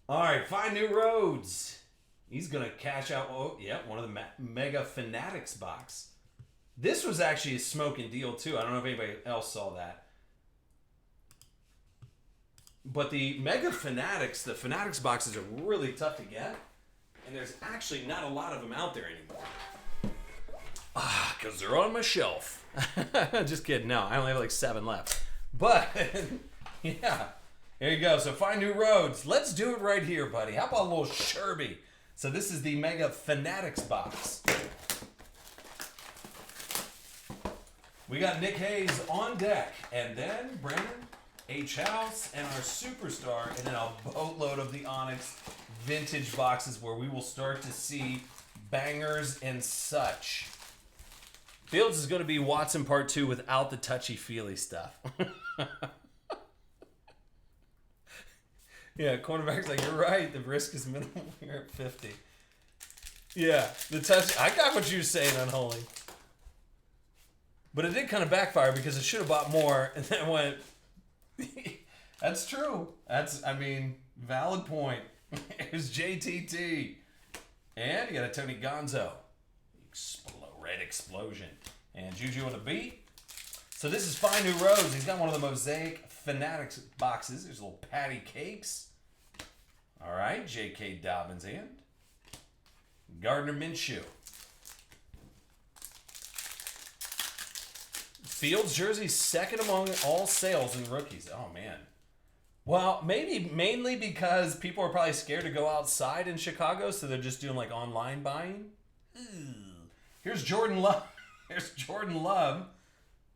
All right, find new roads. He's going to cash out, one of the Mega Fanatics box. This was actually a smoking deal, too. I don't know if anybody else saw that. But the Mega Fanatics, the Fanatics boxes are really tough to get. And there's actually not a lot of them out there anymore. Because they're on my shelf. Just kidding. No, I only have like 7 left. But, yeah. Here you go. So find new roads. Let's do it right here, buddy. How about a little Sherby? So this is the Mega Fanatics box. We got Nick Hayes on deck. And then Brandon H. House and our superstar. And then a boatload of the Onyx vintage boxes where we will start to see bangers and such. Fields is going to be Watson Part 2 without the touchy-feely stuff. Yeah, cornerback's like, you're right. The risk is minimal here at 50. Yeah, the touch. I got what you were saying, Unholy. But it did kind of backfire because it should have bought more and then went. That's true. Valid point. Here's JTT. And you got a Tony Gonzo. Red Explosion. And Juju on the beat. So this is Find New Roads. He's got one of the Mosaic Fanatics boxes. There's little patty cakes. All right, J.K. Dobbins and Gardner Minshew. Fields jersey second among all sales in rookies. Oh, man. Well, maybe mainly because people are probably scared to go outside in Chicago, so they're just doing like online buying. Here's Jordan Love. Here's Jordan Love.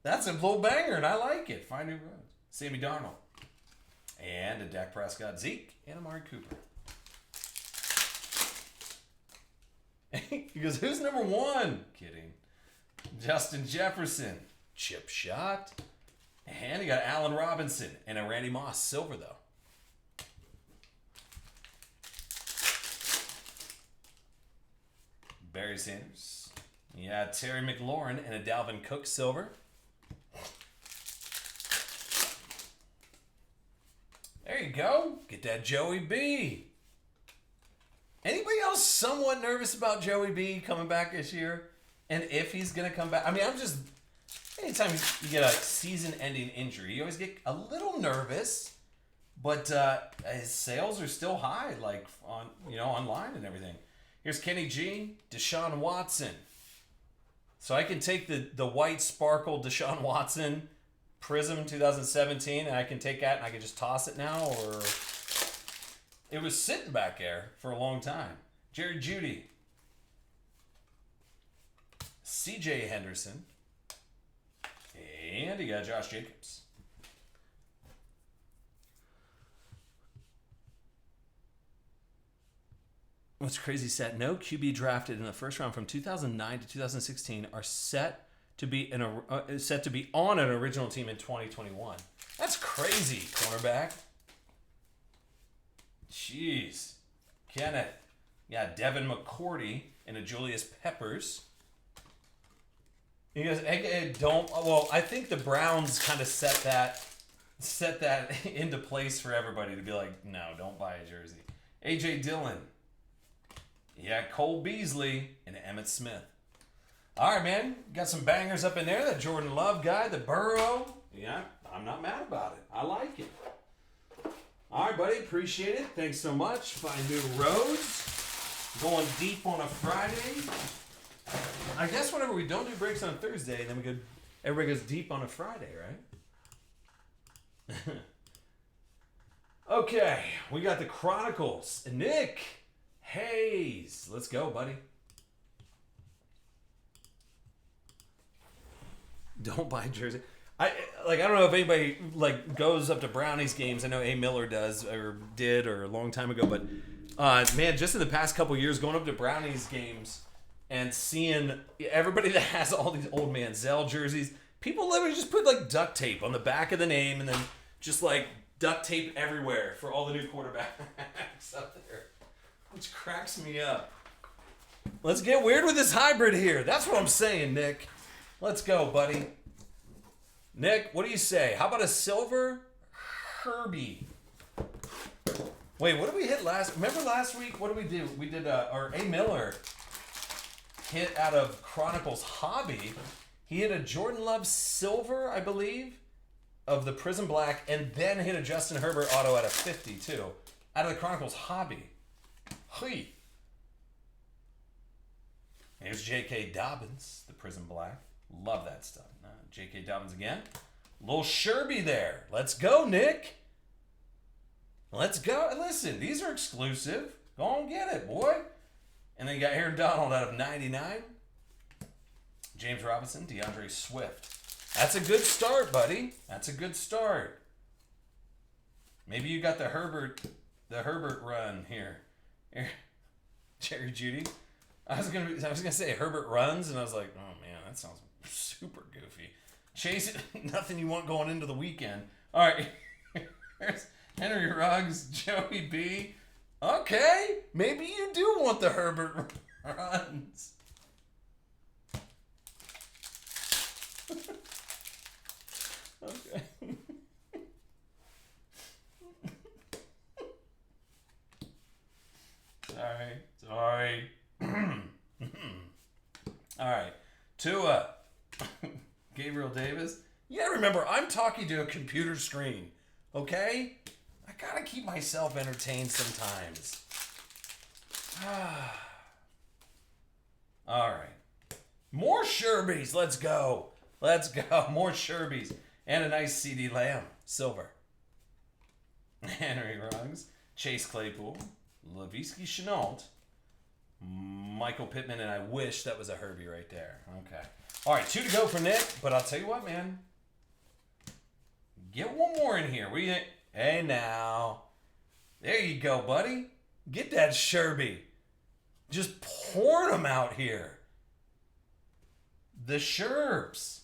That's a little banger, and I like it. Find new roads. Sammy Darnold. And a Dak Prescott, Zeke, and Amari Cooper. He goes, who's number 1? Kidding. Justin Jefferson. chip shot. And you got Allen Robinson and a Randy Moss silver, though. Barry Sanders. Yeah, Terry McLaurin and a Dalvin Cook silver. There you go. Get that Joey B. Anybody else somewhat nervous about Joey B coming back this year? And if he's going to come back? I mean, anytime you get a season-ending injury, you always get a little nervous. But his sales are still high, like online and everything. Here's Kenny G, Deshaun Watson. So I can take the white sparkle Deshaun Watson Prism 2017, and I can take that and I can just toss it now, or it was sitting back there for a long time. Jerry Jeudy, C.J. Henderson, and you got Josh Jacobs. What's crazy set? No QB drafted in the first round from 2009 to 2016 are set to be on an original team in 2021. That's crazy, cornerback. Jeez. Kenneth. Yeah, Devin McCourty and a Julius Peppers. You guys I think the Browns kind of set that into place for everybody to be like, no, don't buy a jersey. AJ Dillon. Yeah, Cole Beasley and Emmitt Smith. All right, man. Got some bangers up in there. That Jordan Love guy, the Burrow. Yeah, I'm not mad about it. I like it. All right, buddy. Appreciate it. Thanks so much. Find new roads. Going deep on a Friday. I guess whenever we don't do breaks on Thursday, then everybody goes deep on a Friday, right? Okay, we got the Chronicles. Nick Hayes. Let's go, buddy. Don't buy a jersey. I don't know if anybody goes up to Brownies games. I know A. Miller does or did or a long time ago, but man, just in the past couple years, going up to Brownies games and seeing everybody that has all these old man Zell jerseys, people literally just put duct tape on the back of the name and then just duct tape everywhere for all the new quarterbacks up there, which cracks me up. Let's get weird with this hybrid here. That's what I'm saying, Nick. Let's go, buddy. Nick, what do you say? How about a silver Herbie? Wait, what did we hit last? Remember last week? What did we do? We did our A. Miller hit out of Chronicles Hobby. He hit a Jordan Love silver, I believe, of the Prism Black, and then hit a Justin Herbert auto at a 50 too, out of the Chronicles Hobby. Hey. Here's J.K. Dobbins, the Prism Black. Love that stuff. J.K. Dobbins again. Little Sherby there. Let's go, Nick. Let's go. Listen, these are exclusive. Go on and get it, boy. And then you got Aaron Donald out of 99. James Robinson, DeAndre Swift. That's a good start, buddy. That's a good start. Maybe you got the Herbert run here. Jerry Jeudy. I was gonna say Herbert runs, and I was like, oh man, that sounds super goofy. Chase, nothing you want going into the weekend. All right, here's Henry Ruggs, Joey B. Okay, maybe you do want the Herbert runs. Okay. Sorry. All right. Tua. Gabriel Davis. Yeah, remember, I'm talking to a computer screen. Okay? I gotta keep myself entertained sometimes. All right. More Sherbies. Let's go. More Sherbies. And a nice CD Lamb. Silver. Henry Ruggs. Chase Claypool. Laviska Shenault. Michael Pittman, and I wish that was a Herbie right there. Okay. All right, 2 to go for Nick, but I'll tell you what, man. Get one more in here. Hey, now. There you go, buddy. Get that Sherby. Just pouring them out here. The Sherbs.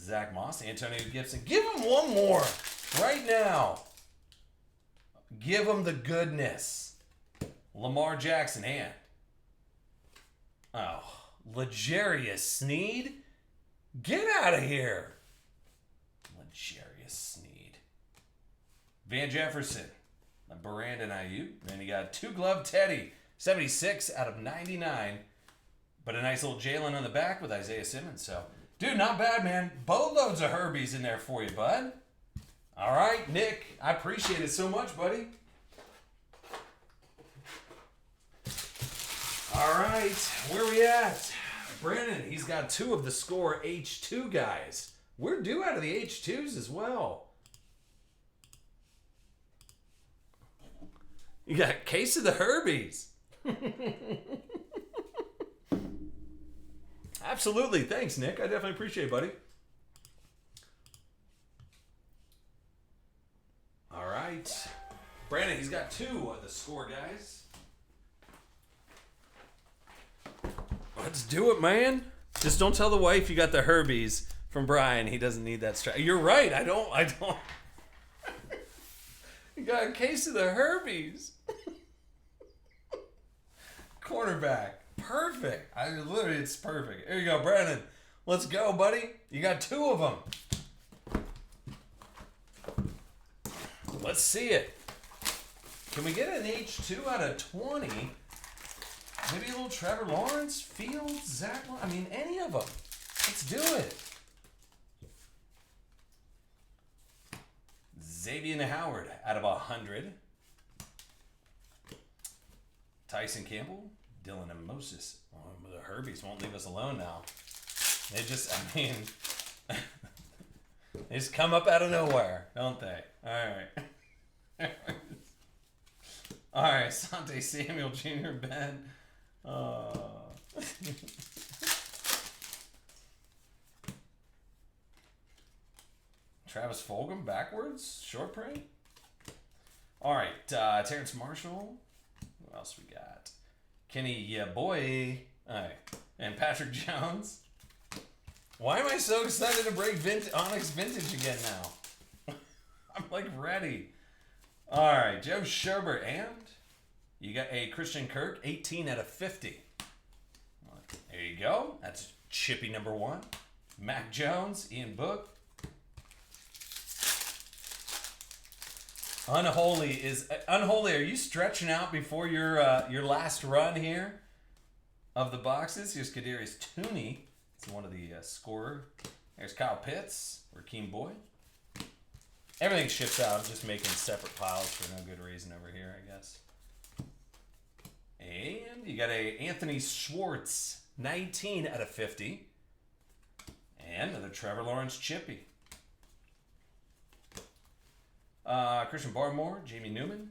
Zach Moss, Antonio Gibson. Give him one more right now. Give him the goodness. Lamar Jackson and L'Jarius Sneed. Get out of here. L'Jarius Sneed. Van Jefferson. Brandon Ayuk. Then you got 2-glove Teddy. 76 out of 99. But a nice little Jalen on the back with Isaiah Simmons. So, dude, not bad, man. Boatloads of Herbies in there for you, bud. All right, Nick. I appreciate it so much, buddy. All right, where we at? Brandon, he's got 2 of the Score H2 guys. We're due out of the H2s as well. You got Case of the Herbies. Absolutely. Thanks, Nick. I definitely appreciate it, buddy. All right. Brandon, he's got 2 of the Score guys. Let's do it, man. Just don't tell the wife you got the Herbies from Brian. He doesn't need that strap. You're right. I don't. You got a case of the Herbies. Cornerback. Perfect. Literally, it's perfect. Here you go, Brandon. Let's go, buddy. You got 2 of them. Let's see it. Can we get an H2 out of 20? Maybe a little Trevor Lawrence, Fields, Zach. I mean, any of them. Let's do it. Xavier Howard out of 100. Tyson Campbell, Dylan and Moses. Oh, the Herbies won't leave us alone now. They just, I mean, they just come up out of nowhere, don't they? All right. All right, Sante Samuel Jr., Ben. Travis Fulgham backwards, short print. All right, Terrence Marshall. Who else we got? Kenny, yeah, boy. All right, and Patrick Jones. Why am I so excited to break Onyx Vintage again now? I'm like ready. All right, Joe Sherbert and you got a Christian Kirk, 18 out of 50. There you go. That's Chippy number 1. Mac Jones, Ian Book. Unholy. Are you stretching out before your last run here of the boxes? Here's Kadarius Toney. It's one of the scorer. There's Kyle Pitts, Rakeem Boyd. Everything ships out. I'm just making separate piles for no good reason over here, I guess. And you got a Anthony Schwartz, 19 out of 50. And another Trevor Lawrence Chippy. Christian Barmore, Jamie Newman.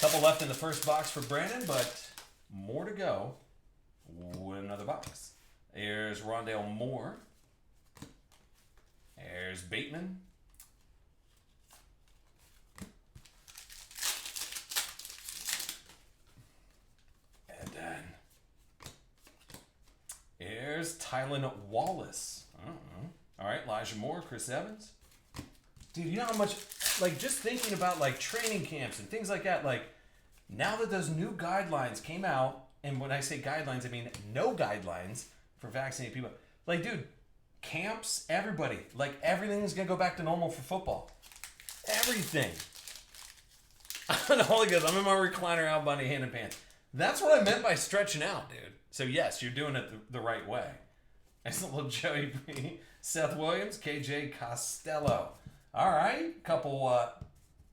Couple left in the first box for Brandon, but more to go. Another box. There's Rondale Moore. There's Bateman. And then there's Tylan Wallace. All right, Elijah Moore, Chris Evans. Dude, you know how much, like, just thinking about, like, training camps and things like that, like, now that those new guidelines came out, and when I say guidelines, I mean no guidelines for vaccinated people. Like, dude, camps, everybody, like, everything's going to go back to normal for football. Everything. Holy goes, I'm in my recliner out, bunny, hand in pants. That's what I meant by stretching out, dude. So, yes, you're doing it the right way. Nice little Joey B. Seth Williams, KJ Costello. All right, couple,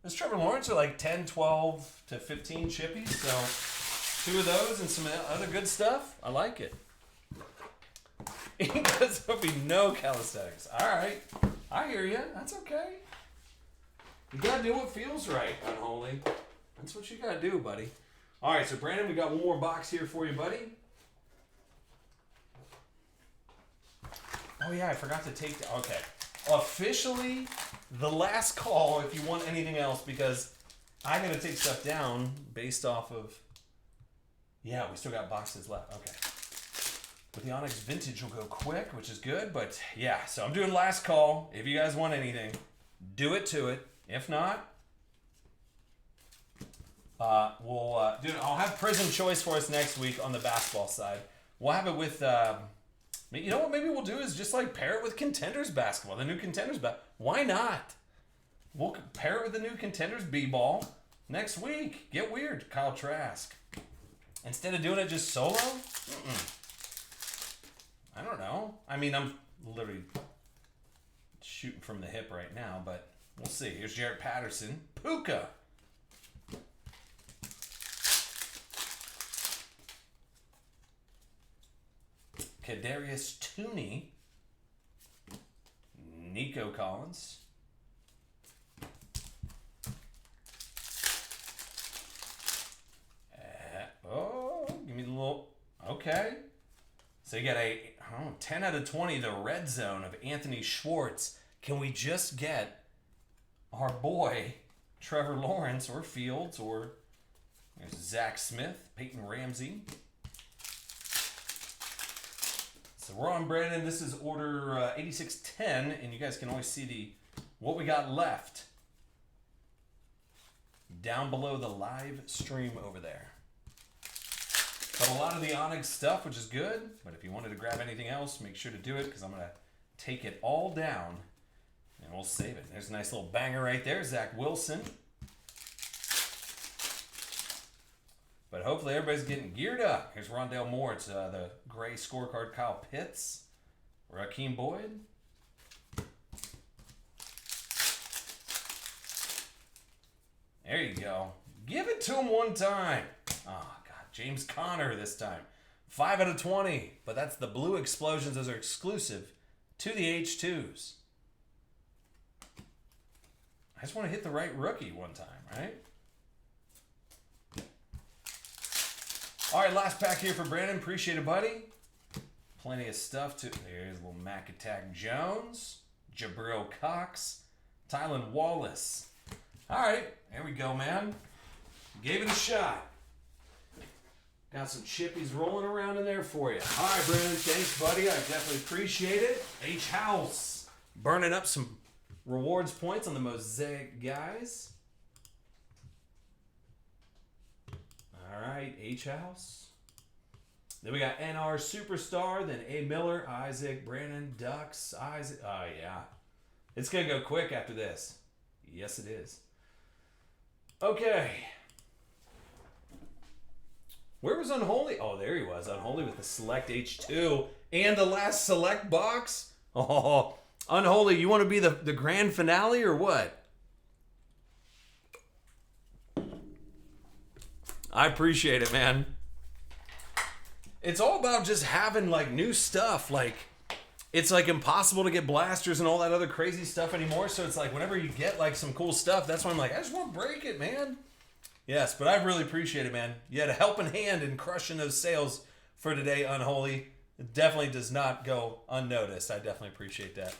this Trevor Lawrence are like 10, 12 to 15 chippies, so 2 of those and some other good stuff. I like it. Because there'll be no calisthenics. All right, I hear you. That's okay. You gotta do what feels right, Unholy. That's what you gotta do, buddy. All right, so Brandon, we got one more box here for you, buddy. Oh yeah, I forgot to take the, okay. Officially, the last call if you want anything else, because I'm going to take stuff down based off of... Yeah, we still got boxes left. Okay. But the Onyx Vintage will go quick, which is good. But yeah, so I'm doing last call. If you guys want anything, do it to it. If not, I'll have Prism Choice for us next week on the basketball side. We'll have it with, you know what maybe we'll do is just like pair it with Contenders basketball, the new Contenders basketball. Why not? We'll pair it with the new Contenders b-ball next week. Get weird, Kyle Trask. Instead of doing it just solo? I don't know. I mean, I'm literally shooting from the hip right now, but we'll see. Here's Jarrett Patterson. Puka. Kadarius Tooney. Nico Collins. Give me the little... Okay. So you got a 10 out of 20, the red zone of Anthony Schwartz. Can we just get our boy Trevor Lawrence or Fields or there's Zach Smith, Peyton Ramsey. So we're on Brandon. This is order 8610, and you guys can always see what we got left down below the live stream over there. But a lot of the Onyx stuff, which is good. But if you wanted to grab anything else, make sure to do it because I'm going to take it all down and we'll save it. There's a nice little banger right there, Zach Wilson. But hopefully everybody's getting geared up. Here's Rondale Moore. It's the gray scorecard. Kyle Pitts. Raheem Boyd. There you go. Give it to him one time. Oh, God. James Conner this time. 5 out of 20. But that's the blue explosions. Those are exclusive to the H2s. I just want to hit the right rookie one time, right? All right, last pack here for Brandon. Appreciate it, buddy. Plenty of stuff to... There's a little Mac Attack Jones. Jabril Cox. Tylan Wallace. All right, there we go, man. Gave it a shot. Got some chippies rolling around in there for you. All right, Brandon, thanks, buddy. I definitely appreciate it. H-House. Burning up some rewards points on the Mosaic guys. All right, H-House. Then we got NR Superstar, then A. Miller, Isaac, Brandon, Ducks, Isaac. Oh, yeah. It's going to go quick after this. Yes, it is. Okay. Where was Unholy? Oh, there he was. Unholy with the Select H2 and the last Select box. Oh, Unholy, you want to be the grand finale or what? I appreciate it, man. It's all about just having like new stuff. Like it's like impossible to get blasters and all that other crazy stuff anymore. So it's like whenever you get like some cool stuff, that's why I'm like, I just want to break it, man. Yes, but I really appreciate it, man. You had a helping hand in crushing those sales for today, Unholy. It definitely does not go unnoticed. I definitely appreciate that.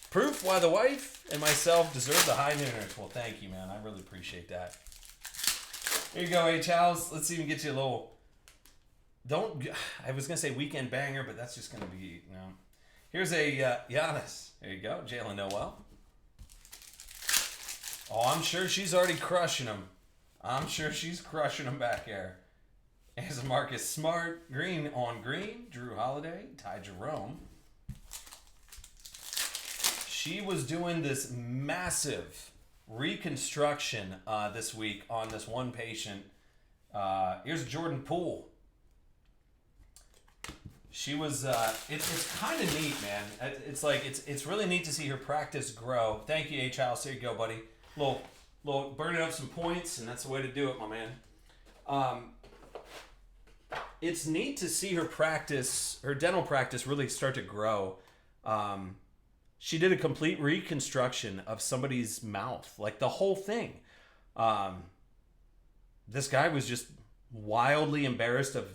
Proof why the wife and myself deserve the high nooners. Well, thank you, man. I really appreciate that. Here you go, H-House. Let's even get you a little... I was going to say weekend banger, but that's just going to be... Here's a Giannis. There you go. Jalen Noel. Oh, I'm sure she's already crushing him. I'm sure she's crushing him back there. Here's a Marcus Smart. Green on green. Drew Holiday. Ty Jerome. She was doing this massive reconstruction this week on this one patient. Here's Jordan Poole. She was, it's kind of neat, man. It's like, it's really neat to see her practice grow. Thank you, H-House. There you go, buddy. Little burning up some points, and that's the way to do it, my man. It's neat to see her practice, her dental practice really start to grow. She did a complete reconstruction of somebody's mouth, like the whole thing. This guy was just wildly embarrassed of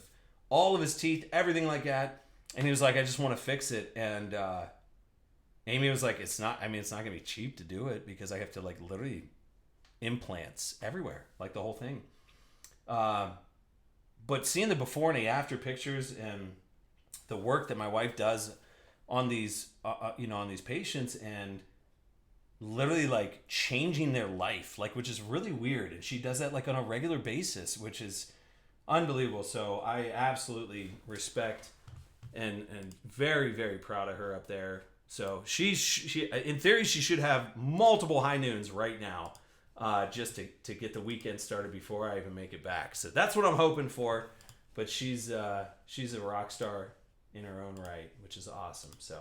all of his teeth, everything like that. And he was like, I just want to fix it. And Amy was like, it's not going to be cheap to do it because I have to like literally implants everywhere, like the whole thing. But seeing the before and the after pictures, and the work that my wife does on these, on these patients, and literally like changing their life, like, which is really weird. And she does that like on a regular basis, which is unbelievable. So I absolutely respect and very, very proud of her up there. So she in theory, she should have multiple high noons right now, just to get the weekend started before I even make it back. So that's what I'm hoping for. But she's a rock star in her own right, which is awesome. So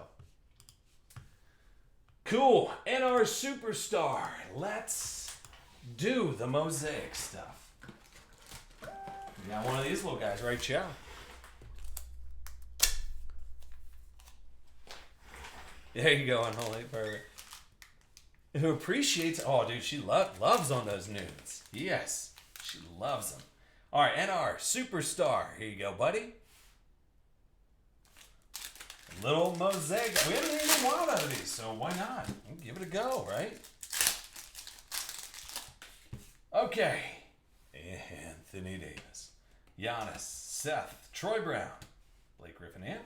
cool. NR Superstar. Let's do the mosaic stuff. We got one of these little guys, right, Chow? There you go, Unholy. Perfect. Who appreciates... Oh, dude, she loves on those nudes. Yes, she loves them. All right, NR Superstar. Here you go, buddy. A little mosaic. We haven't even wild out of these, so why not? We'll give it a go, right? Okay. Anthony Davis. Giannis. Seth. Troy Brown. Blake Griffin and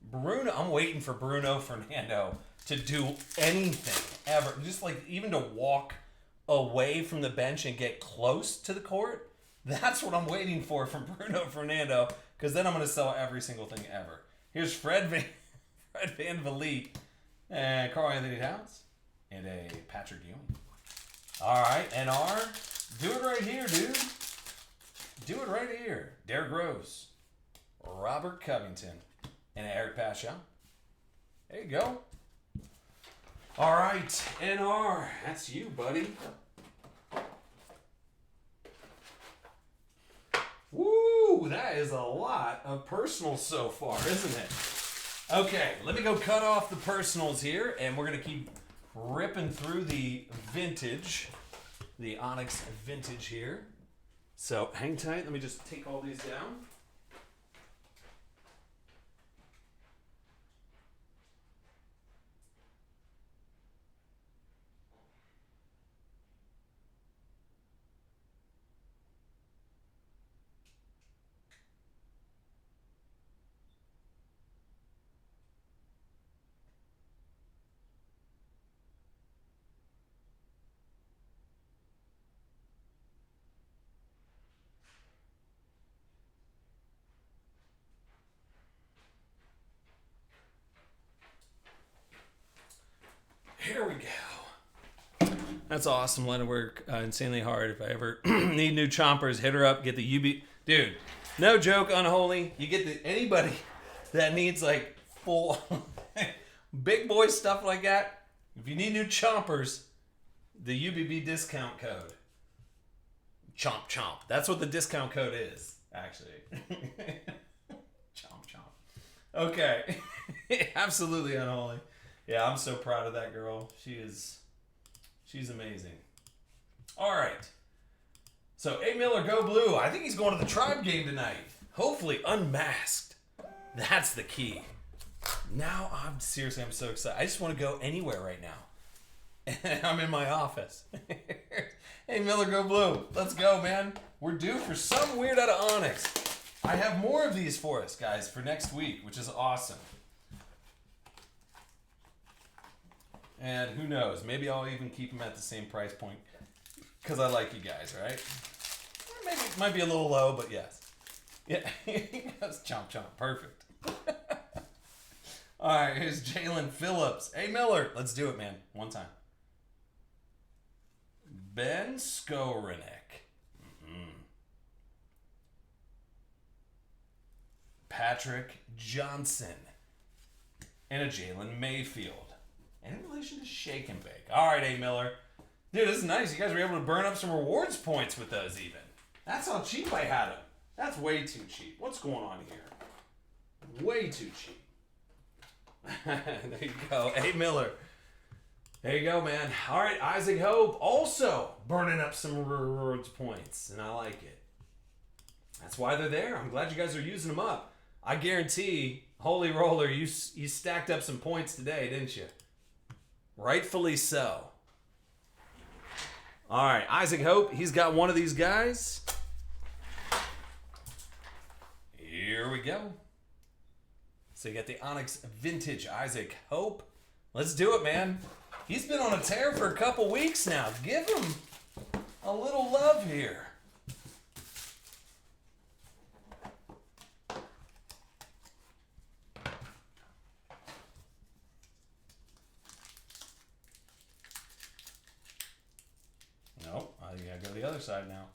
Bruno. I'm waiting for Bruno Fernando to do anything ever. Just like even to walk away from the bench and get close to the court. That's what I'm waiting for from Bruno Fernando, because then I'm going to sell every single thing ever. Here's Fred Van Vliet, and Karl Anthony Towns, and a Patrick Ewing. All right, NR, do it right here, dude. Do it right here. Derrick Rose, Robert Covington, and Eric Paschal. There you go. All right, NR, that's you, buddy. Woo, that is a lot of personals so far, isn't it? Okay, let me go cut off the personals here, and we're going to keep ripping through the vintage, the Onyx vintage here. So hang tight. Let me just take all these down. Here we go. That's awesome. Let it work insanely hard. If I ever need new chompers, hit her up. Get the UB. Dude, no joke, Unholy. You get anybody that needs like full big boy stuff like that. If you need new chompers, the UBB discount code. Chomp chomp. That's what the discount code is, actually. Chomp chomp. Okay. Absolutely Unholy. Yeah, I'm so proud of that girl. She's amazing. All right. So, A. Miller, go blue. I think he's going to the Tribe game tonight. Hopefully unmasked. That's the key. Now, I'm so excited. I just want to go anywhere right now. And I'm in my office. Hey, Miller, go blue. Let's go, man. We're due for some weird out of Onyx. I have more of these for us, guys, for next week, which is awesome. And who knows? Maybe I'll even keep them at the same price point because I like you guys, right? Or maybe it might be a little low, but yes. Yeah, that's chomp chomp. Perfect. All right, here's Jalen Phillips. Hey, Miller. Let's do it, man. One time. Ben Skowronek. Patrick Johnson. And a Jalen Mayfield. And in relation to Shake and Bake. All right, A. Miller. Dude, this is nice. You guys were able to burn up some rewards points with those even. That's how cheap I had them. That's way too cheap. What's going on here? Way too cheap. There you go. A. Miller. There you go, man. All right, Isaac Hope also burning up some rewards points, and I like it. That's why they're there. I'm glad you guys are using them up. I guarantee, Holy Roller, you stacked up some points today, didn't you? Rightfully so. All right, Isaac Hope, he's got one of these guys. Here we go. So you got the Onyx Vintage Isaac Hope. Let's do it, man. He's been on a tear for a couple weeks now. Give him a little love here. Nope, you gotta go to the other side now.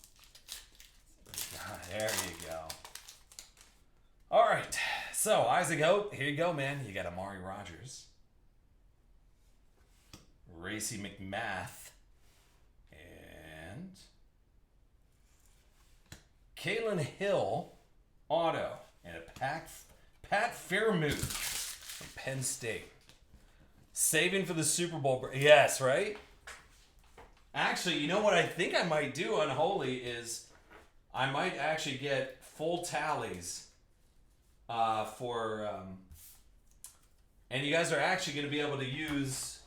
There you go. All right, so Isaac Hope, here you go, man. You got Amari Rogers, Racy McMath, and Kalen Hill, auto, and a Pat Fairmouth from Penn State. Saving for the Super Bowl. Yes, right? Actually, you know what I think I might do, Unholy, is I might actually get full tallies and you guys are actually going to be able to use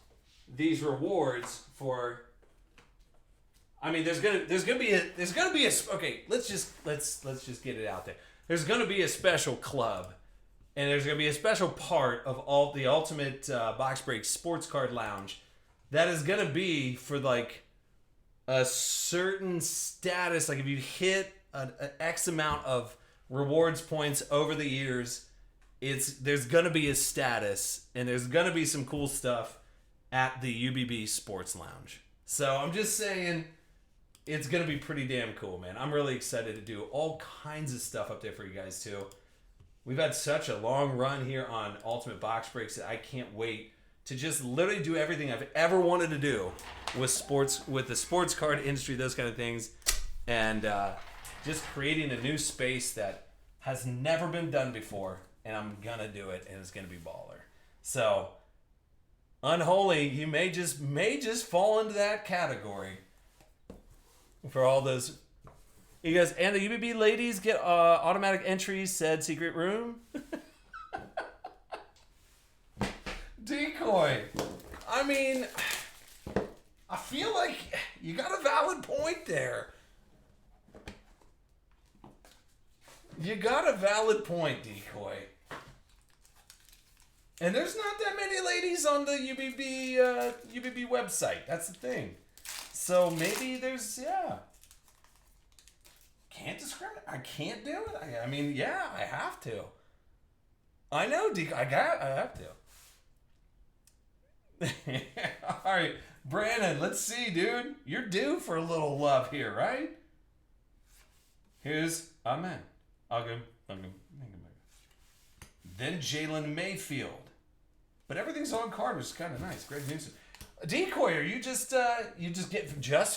these rewards for. I mean, there's gonna be a okay. Let's just get it out there. There's gonna be a special club, and there's gonna be a special part of all the Ultimate Box Break Sports Card Lounge that is gonna be for like a certain status. Like if you hit an X amount of rewards points over the years, there's gonna be a status, and there's gonna be some cool stuff at the UBB Sports Lounge. So I'm just saying, it's gonna be pretty damn cool, man. I'm really excited to do all kinds of stuff up there for you guys too. We've had such a long run here on Ultimate Box Breaks that I can't wait to just literally do everything I've ever wanted to do with sports, with the sports card industry, those kind of things, and just creating a new space that has never been done before, and I'm gonna do it, and it's gonna be baller. So, Unholy, you may just fall into that category for all those. You guys, and the UBB ladies get automatic entry, said secret room. Decoy. I mean, I feel like you got a valid point there. You got a valid point, Decoy. And there's not that many ladies on the UBB website. That's the thing. So maybe there's, yeah. Can't discriminate. I can't do it. I mean, yeah, I have to. I know, Decoy. I have to. All right, Brandon, let's see, dude. You're due for a little love here, right? Here's Amen. Then Jalen Mayfield. But everything's on card, which is kind of nice. Greg Newsom. Decoy, are you just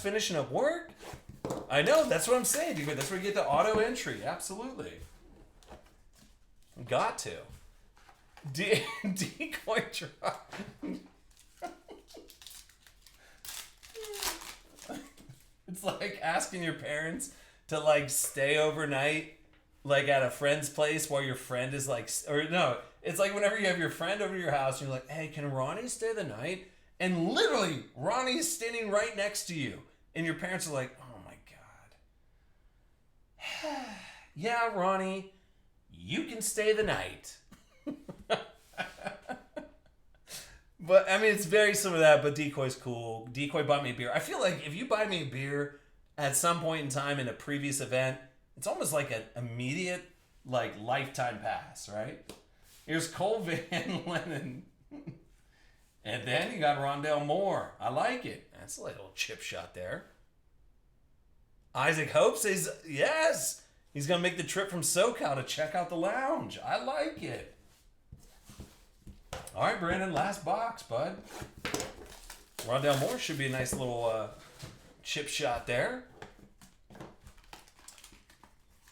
finishing up work? I know, that's what I'm saying, Decoy. That's where you get the auto entry. Absolutely. Got to. Decoy drop. It's like asking your parents to like stay overnight like at a friend's place while your friend is like, or no, it's like whenever you have your friend over to your house and you're like, hey, can Ronnie stay the night? And literally Ronnie's standing right next to you and your parents are like, oh my God. Yeah, Ronnie, you can stay the night. But I mean, it's very similar to that, but Decoy's cool. Decoy bought me a beer. I feel like if you buy me a beer at some point in time in a previous event, it's almost like an immediate, like, lifetime pass, right? Here's Cole Van Lennon. And then you got Rondell Moore. I like it. That's a little chip shot there. Isaac Hope says, yes, he's going to make the trip from SoCal to check out the lounge. I like it. All right, Brandon, last box, bud. Rondell Moore should be a nice little chip shot there.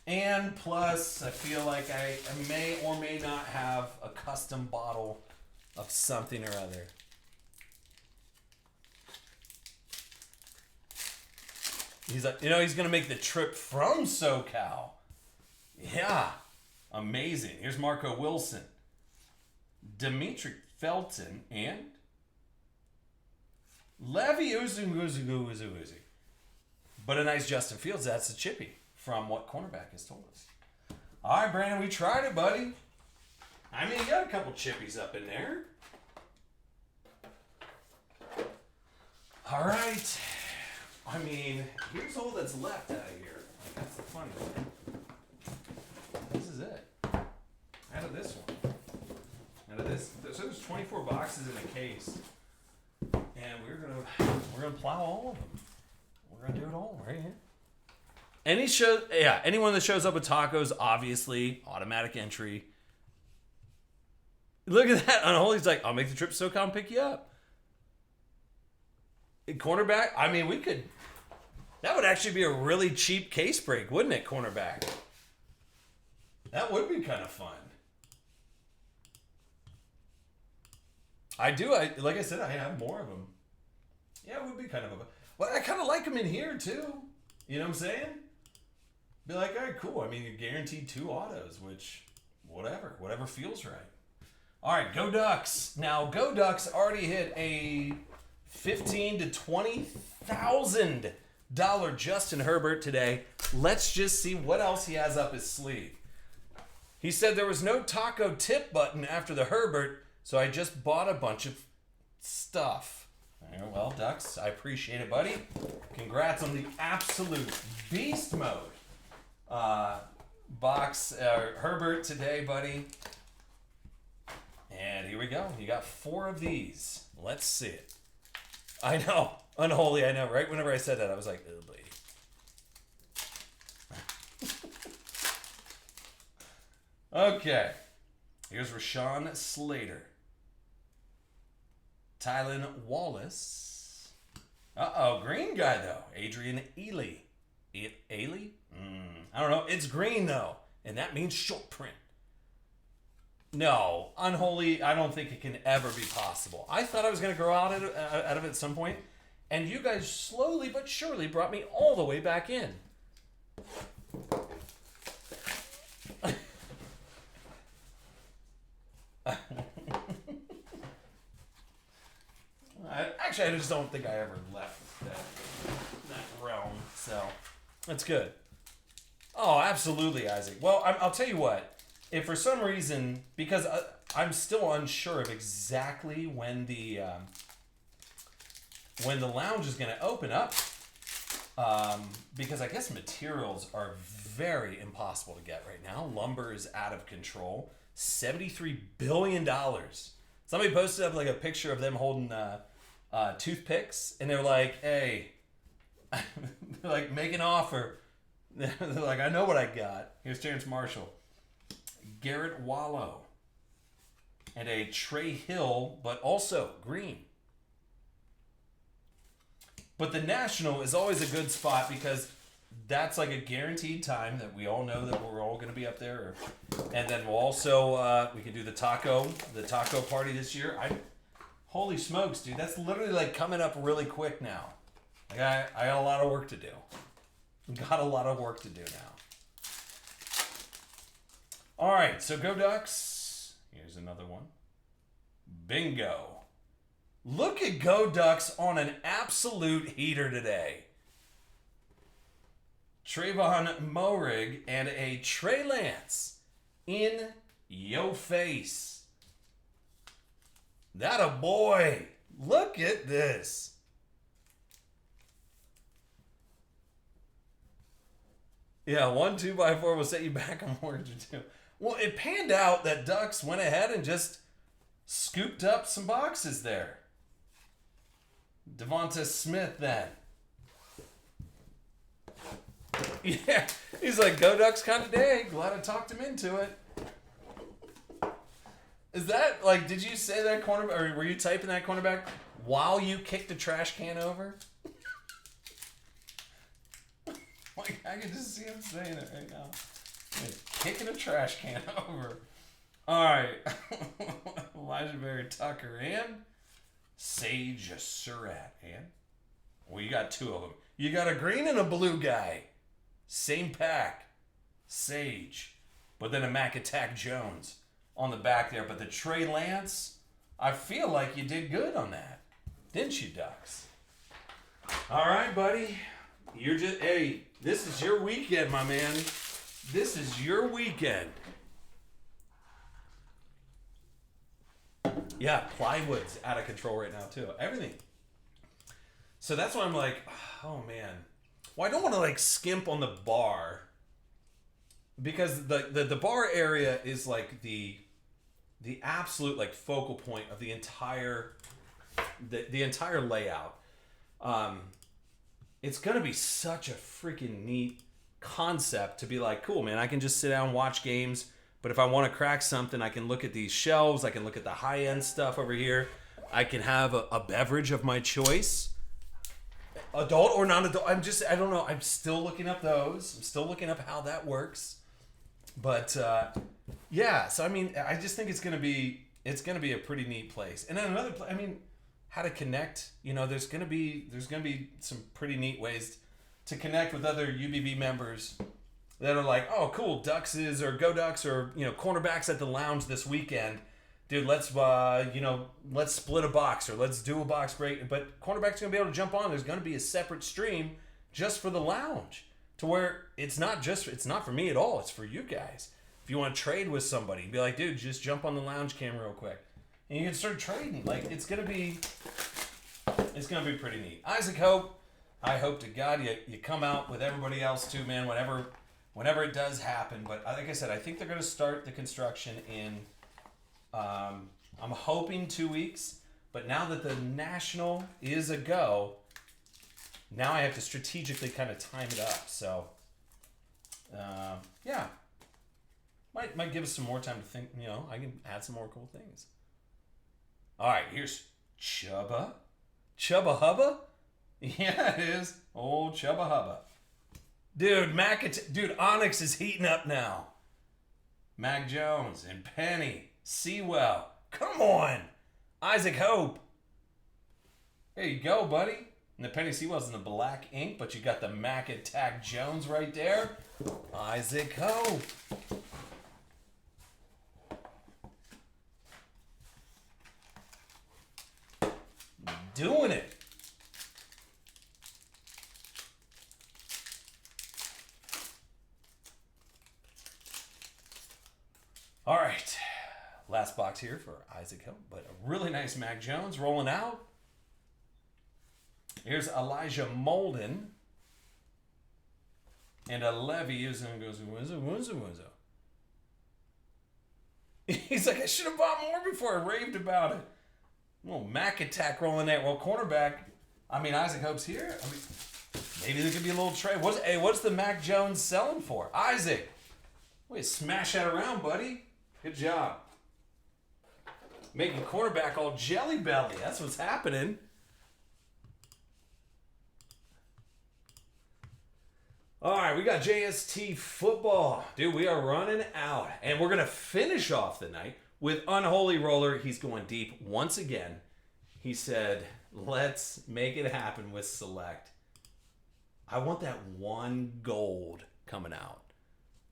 And plus, I feel like I may or may not have a custom bottle of something or other. He's like, he's going to make the trip from SoCal. Yeah, amazing. Here's Marco Wilson, Dimitri Felton, and Levi Uzi. But a nice Justin Fields. That's a chippy from what Cornerback has told us. All right, Brandon, we tried it, buddy. I mean, you got a couple chippies up in there. All right. I mean, here's all that's left out of here. That's the fun one. This is it. Out of this one. Out of this. So there's 24 boxes in a case. And we're gonna plow all of them. We're gonna do it all right here. Anyone that shows up with tacos, obviously, automatic entry. Look at that. Unholy's like, I'll make the trip to SoCal and pick you up. Cornerback, I mean, that would actually be a really cheap case break, wouldn't it, cornerback? That would be kind of fun. Like I said, I have more of them. Yeah, it would be kind of well, I kind of like them in here, too. You know what I'm saying? Be like, all right, cool. I mean, you're guaranteed 2 autos, which, whatever feels right. All right, Go Ducks. Now, Go Ducks already hit a $15,000 to $20,000 Justin Herbert today. Let's just see what else he has up his sleeve. He said there was no taco tip button after the Herbert, so I just bought a bunch of stuff. Well, Ducks, I appreciate it, buddy. Congrats on the absolute beast mode box Herbert today, buddy. And here we go. You got 4 of these. Let's see it. I know. Unholy, I know. Right whenever I said that, I was like, oh, boy. Okay. Here's Rashawn Slater. Tylan Wallace. Uh-oh, green guy, though. Adrian Ely. Ely? I don't know. It's green, though. And that means short print. No, Unholy, I don't think it can ever be possible. I thought I was going to grow out of it at some point, and you guys slowly but surely brought me all the way back in. Actually, I just don't think I ever left that realm, so that's good. Oh, absolutely, Isaac. Well, I'll tell you what. If for some reason, because I'm still unsure of exactly when the lounge is going to open up, because I guess materials are very impossible to get right now. Lumber is out of control. $73 billion. Somebody posted up like a picture of them holding toothpicks, and they're like, "Hey," they're like, "Make an offer." They're like, "I know what I got." Here's Terrence Marshall. Garrett Wallow, and a Trey Hill, but also green. But the National is always a good spot because that's like a guaranteed time that we all know that we're all going to be up there. And then we'll also, we can do the taco party this year. Holy smokes, dude, that's literally like coming up really quick now. Like I got a lot of work to do. Now. All right, so Go Ducks. Here's another one. Bingo. Look at Go Ducks on an absolute heater today. Trayvon Moehrig and a Trey Lance in yo face. That a boy. Look at this. Yeah, 1 2x4 will set you back on mortgage or 2. Well, it panned out that Ducks went ahead and just scooped up some boxes there. Devonta Smith then. Yeah, he's like, Go Ducks kind of day. Glad I talked him into it. Is that, like, did you say that cornerback, or were you typing that cornerback while you kicked a trash can over? Like, I can just see him saying it right now. Kicking a trash can over. All right. Elijah Berry Tucker and Sage Surratt. And, well, you got 2 of them. You got a green and a blue guy. Same pack. Sage. But then a Mac Attack Jones on the back there. But the Trey Lance, I feel like you did good on that. Didn't you, Ducks? All right, buddy. You're just, hey, this is your weekend, my man. This is your weekend. Yeah, plywood's out of control right now too. Everything. So that's why I'm like, oh man. Well, I don't want to like skimp on the bar because the bar area is like the absolute like focal point of the entire layout. It's gonna be such a freaking neat concept to be like, cool, man. I can just sit down and watch games. But if I want to crack something, I can look at these shelves. I can look at the high-end stuff over here. I can have a beverage of my choice. Adult or non-adult. I don't know. I'm still looking up those. I'm still looking up how that works. But, yeah. So, I mean, I just think it's going to be a pretty neat place. And then another place, I mean, how to connect. You know, there's going to be some pretty neat ways to connect with other UBB members that are like, oh, cool, Ducks or Go Ducks or, you know, cornerbacks at the lounge this weekend. Dude, let's split a box or let's do a box break. But cornerback's going to be able to jump on. There's going to be a separate stream just for the lounge to where it's not for me at all. It's for you guys. If you want to trade with somebody, be like, dude, just jump on the lounge cam real quick. And you can start trading. Like, it's going to be pretty neat. Isaac Hope, I hope to God you come out with everybody else too, man, whenever it does happen. But like I said, I think they're going to start the construction in, I'm hoping 2 weeks. But now that the National is a go, now I have to strategically kind of time it up. So, yeah. Might give us some more time to think, you know, I can add some more cool things. All right, here's Chubba. Chubba Hubba? Yeah, it is. Old Chubba Hubba. Dude, Onyx is heating up now. Mac Jones and Penny. Sewell. Come on. Isaac Hope. There you go, buddy. And the Penny Sewell's in the black ink, but you got the Mac Attack Jones right there. Isaac Hope. Doing it. All right, last box here for Isaac Hill, but a really nice Mac Jones rolling out. Here's Elijah Molden. And a Levy goes, wizzo. He's like, I should have bought more before I raved about it. Little Mac Attack rolling there. Well, cornerback, Isaac Hope's here. Maybe there could be a little trade. What's the Mac Jones selling for? Isaac, wait, smash that around, buddy. Good job. Making cornerback all jelly belly. That's what's happening. All right, we got JST football. Dude, we are running out. And we're going to finish off the night with Unholy Roller. He's going deep once again. He said, let's make it happen with Select. I want that one gold coming out.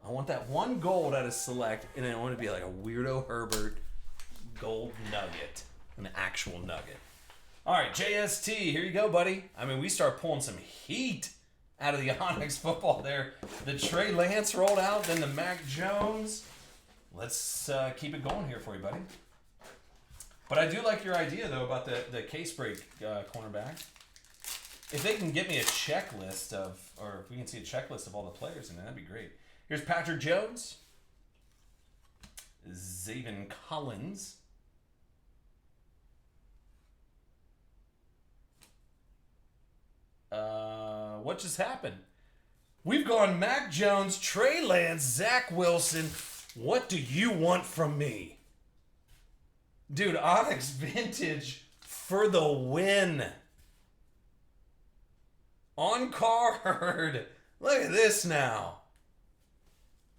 I want that one gold out of Select, and I want it to be like a Weirdo Herbert gold nugget. An actual nugget. All right, JST, here you go, buddy. We start pulling some heat out of the Onyx football there. The Trey Lance rolled out, then the Mac Jones. Let's keep it going here for you, buddy. But I do like your idea, though, about the case break cornerback. If they can get me a checklist or if we can see a checklist of all the players in there, that'd be great. Here's Patrick Jones. Zaven Collins. What just happened? We've gone Mac Jones, Trey Lance, Zach Wilson. What do you want from me? Dude, Onyx Vintage for the win. On card. Look at this now.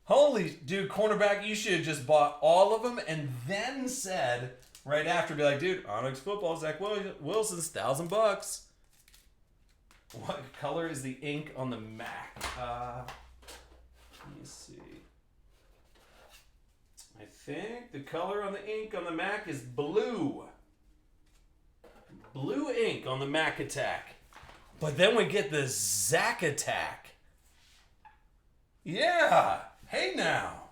Holy, dude, cornerback, you should have just bought all of them and then said right after, be like, dude, Onyx football, Zach Wilson's $1,000. What color is the ink on the Mac? Let me see. I think the color on the ink on the Mac is blue. Blue ink on the Mac Attack. But then we get the Zach Attack. Yeah. Hey now.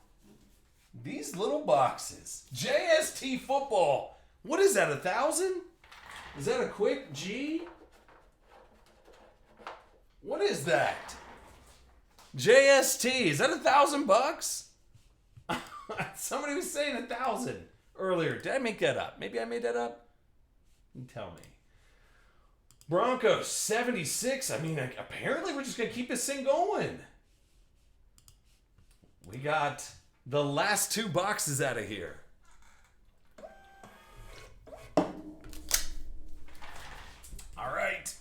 These little boxes. JST football What is that, 1,000? Is that a quick G? What is that? JST, is that $1,000? Somebody was saying 1,000 earlier. Did I make that up? Maybe I made that up? You tell me. Broncos 76. I mean, apparently we're just going to keep this thing going. We got the last 2 boxes out of here. All right.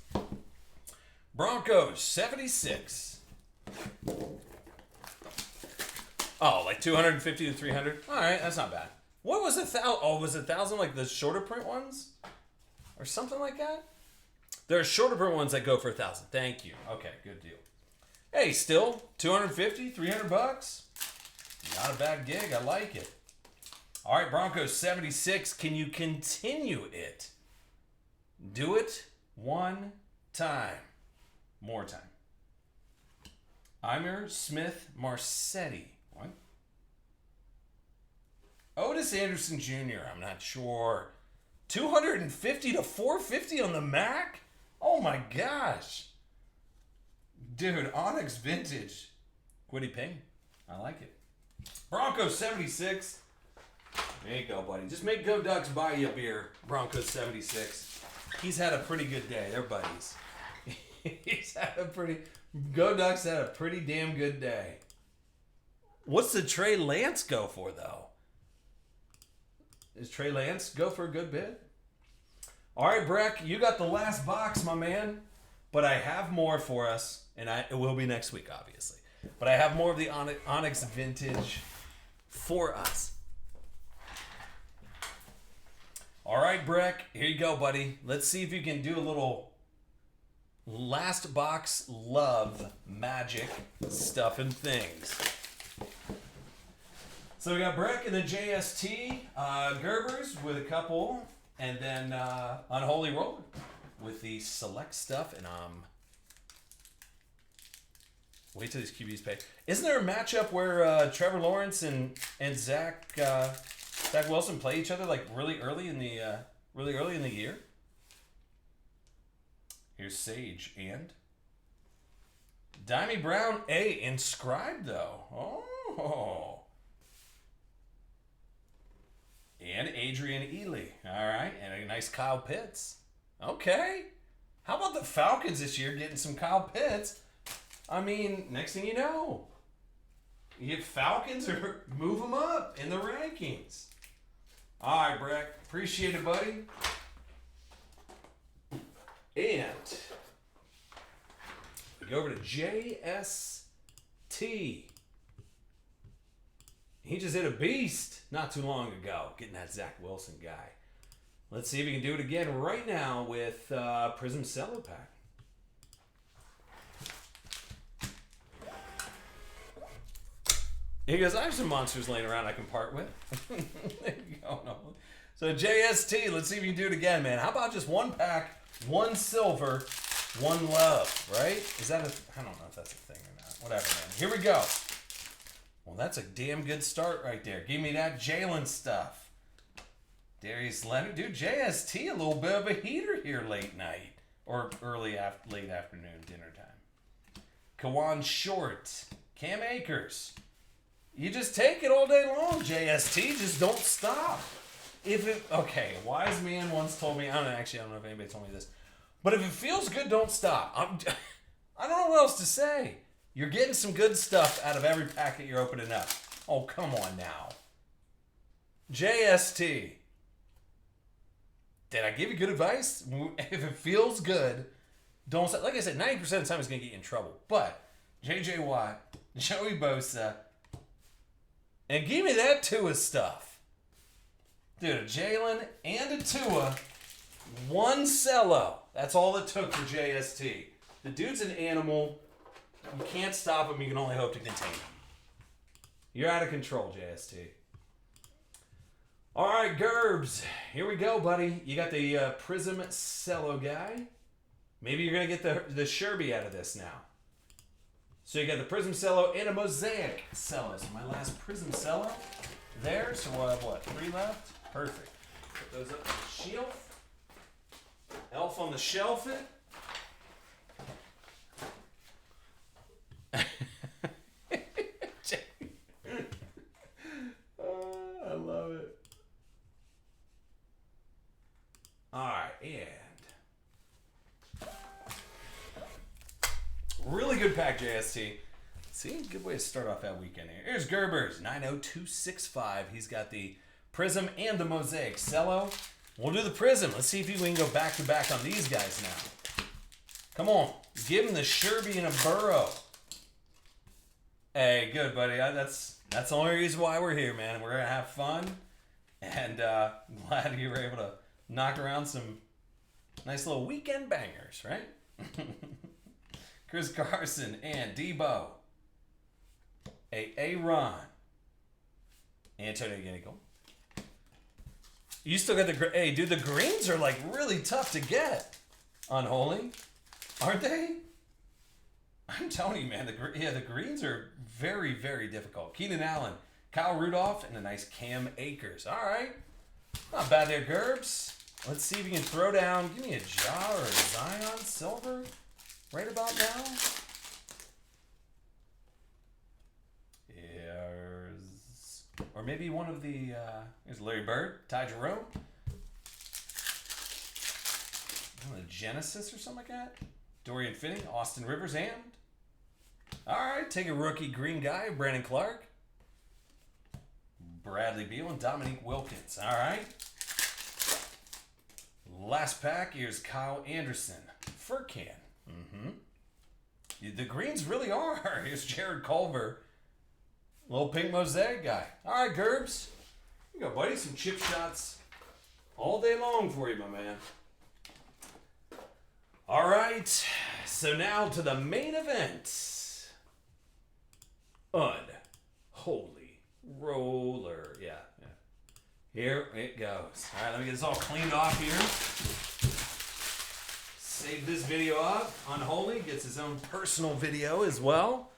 Broncos 76. Oh, like 250 to 300? All right, that's not bad. What was 1,000? Oh, was 1,000 like the shorter print ones? Or something like that? There are shorter print ones that go for 1,000. Thank you. Okay, good deal. Hey, still 250, 300 bucks. Not a bad gig. I like it. All right, Broncos 76. Can you continue it? Do it one time. More time. Ihmir Smith Marsetti. What? Otis Anderson Jr. I'm not sure. 250 to 450 on the Mac? Oh my gosh. Dude, Onyx Vintage. Quiddy Ping. I like it. Broncos 76. There you go, buddy. Just make Go Ducks buy you a beer. Broncos 76. He's had a pretty good day. They're buddies. Go Ducks had a pretty damn good day. What's the Trey Lance go for, though? Is Trey Lance go for a good bit? All right, Breck, you got the last box, my man. But I have more for us, and it will be next week, obviously. But I have more of the Onyx Vintage for us. All right, Breck, here you go, buddy. Let's see if you can do a little last box love magic stuff and things. So we got Breck and the JST Gerbers with a couple, and then Unholy Roller with the select stuff. And wait till these QBs pay. Isn't there a matchup where Trevor Lawrence and Zach Wilson play each other like really early in the year? Here's Sage and Dimey Brown inscribed though. Oh. And Adrian Ely. All right. And a nice Kyle Pitts. Okay. How about the Falcons this year getting some Kyle Pitts? I mean, next thing you know, you get Falcons or move them up in the rankings. All right, Breck. Appreciate it, buddy. And we go over to JST. He just hit a beast not too long ago, getting that Zach Wilson guy. Let's see if he can do it again right now with Prism Cello Pack. He goes, I have some monsters laying around I can part with. There you go. No. So JST, let's see if you can do it again, man. How about just one pack, one silver, one love, right? Is that I don't know if that's a thing or not. Whatever, man. Here we go. Well, that's a damn good start right there. Give me that Jalen stuff. Darius Leonard. Dude, JST, a little bit of a heater here late night. Or late afternoon, dinner time. Kawan Short. Cam Akers. You just take it all day long, JST. Just don't stop. Okay, a wise man once told me, I don't know if anybody told me this, but if it feels good, don't stop. I don't know what else to say. You're getting some good stuff out of every packet you're opening up. Oh, come on now. JST. Did I give you good advice? If it feels good, don't stop. Like I said, 90% of the time it's going to get you in trouble. But J.J. Watt, Joey Bosa, and give me that Tua stuff. Dude, a Jalen and a Tua, one cello. That's all it took for JST. The dude's an animal. You can't stop him. You can only hope to contain him. You're out of control, JST. All right, Gerbs. Here we go, buddy. You got the Prism Cello guy. Maybe you're going to get the Sherby out of this now. So you got the Prism Cello and a Mosaic Cello. So my last Prism Cello there. So we'll have, 3 left? Perfect. Put those up on the shelf. Elf on the shelf it. I love it. Alright, and really good pack, JST. See, good way to start off that weekend here. Here's Gerber's 90265. He's got the Prism and the Mosaic Cello. We'll do the Prism. Let's see if we can go back to back on these guys now. Come on, give him the Sherby and a Burrow. Hey, good buddy. That's the only reason why we're here, man. We're gonna have fun, and glad you were able to knock around some nice little weekend bangers, right? Chris Carson and Debo. Aaron. Antonio Ginigal. You still got the... Hey, dude, the greens are like really tough to get. Unholy. Aren't they? I'm telling you, man. The greens are very, very difficult. Keenan Allen, Kyle Rudolph, and a nice Cam Akers. All right. Not bad there, Gerbs. Let's see if you can throw down... Give me a Ja or a Zion Silver right about now. Or maybe one of the, here's Larry Bird, Ty Jerome. Genesis or something like that. Dorian Finney, Austin Rivers, and... Alright, take a rookie green guy, Brandon Clark. Bradley Beal and Dominique Wilkins. Alright. Last pack, here's Kyle Anderson. Furcan. The greens really are. Here's Jared Culver. Little pink mosaic guy. All right, Gerbs. Here you go, buddy. Some chip shots all day long for you, my man. All right. So now to the main event. Unholy roller. Yeah. Here it goes. All right, let me get this all cleaned off here. Save this video up. Unholy gets his own personal video as well.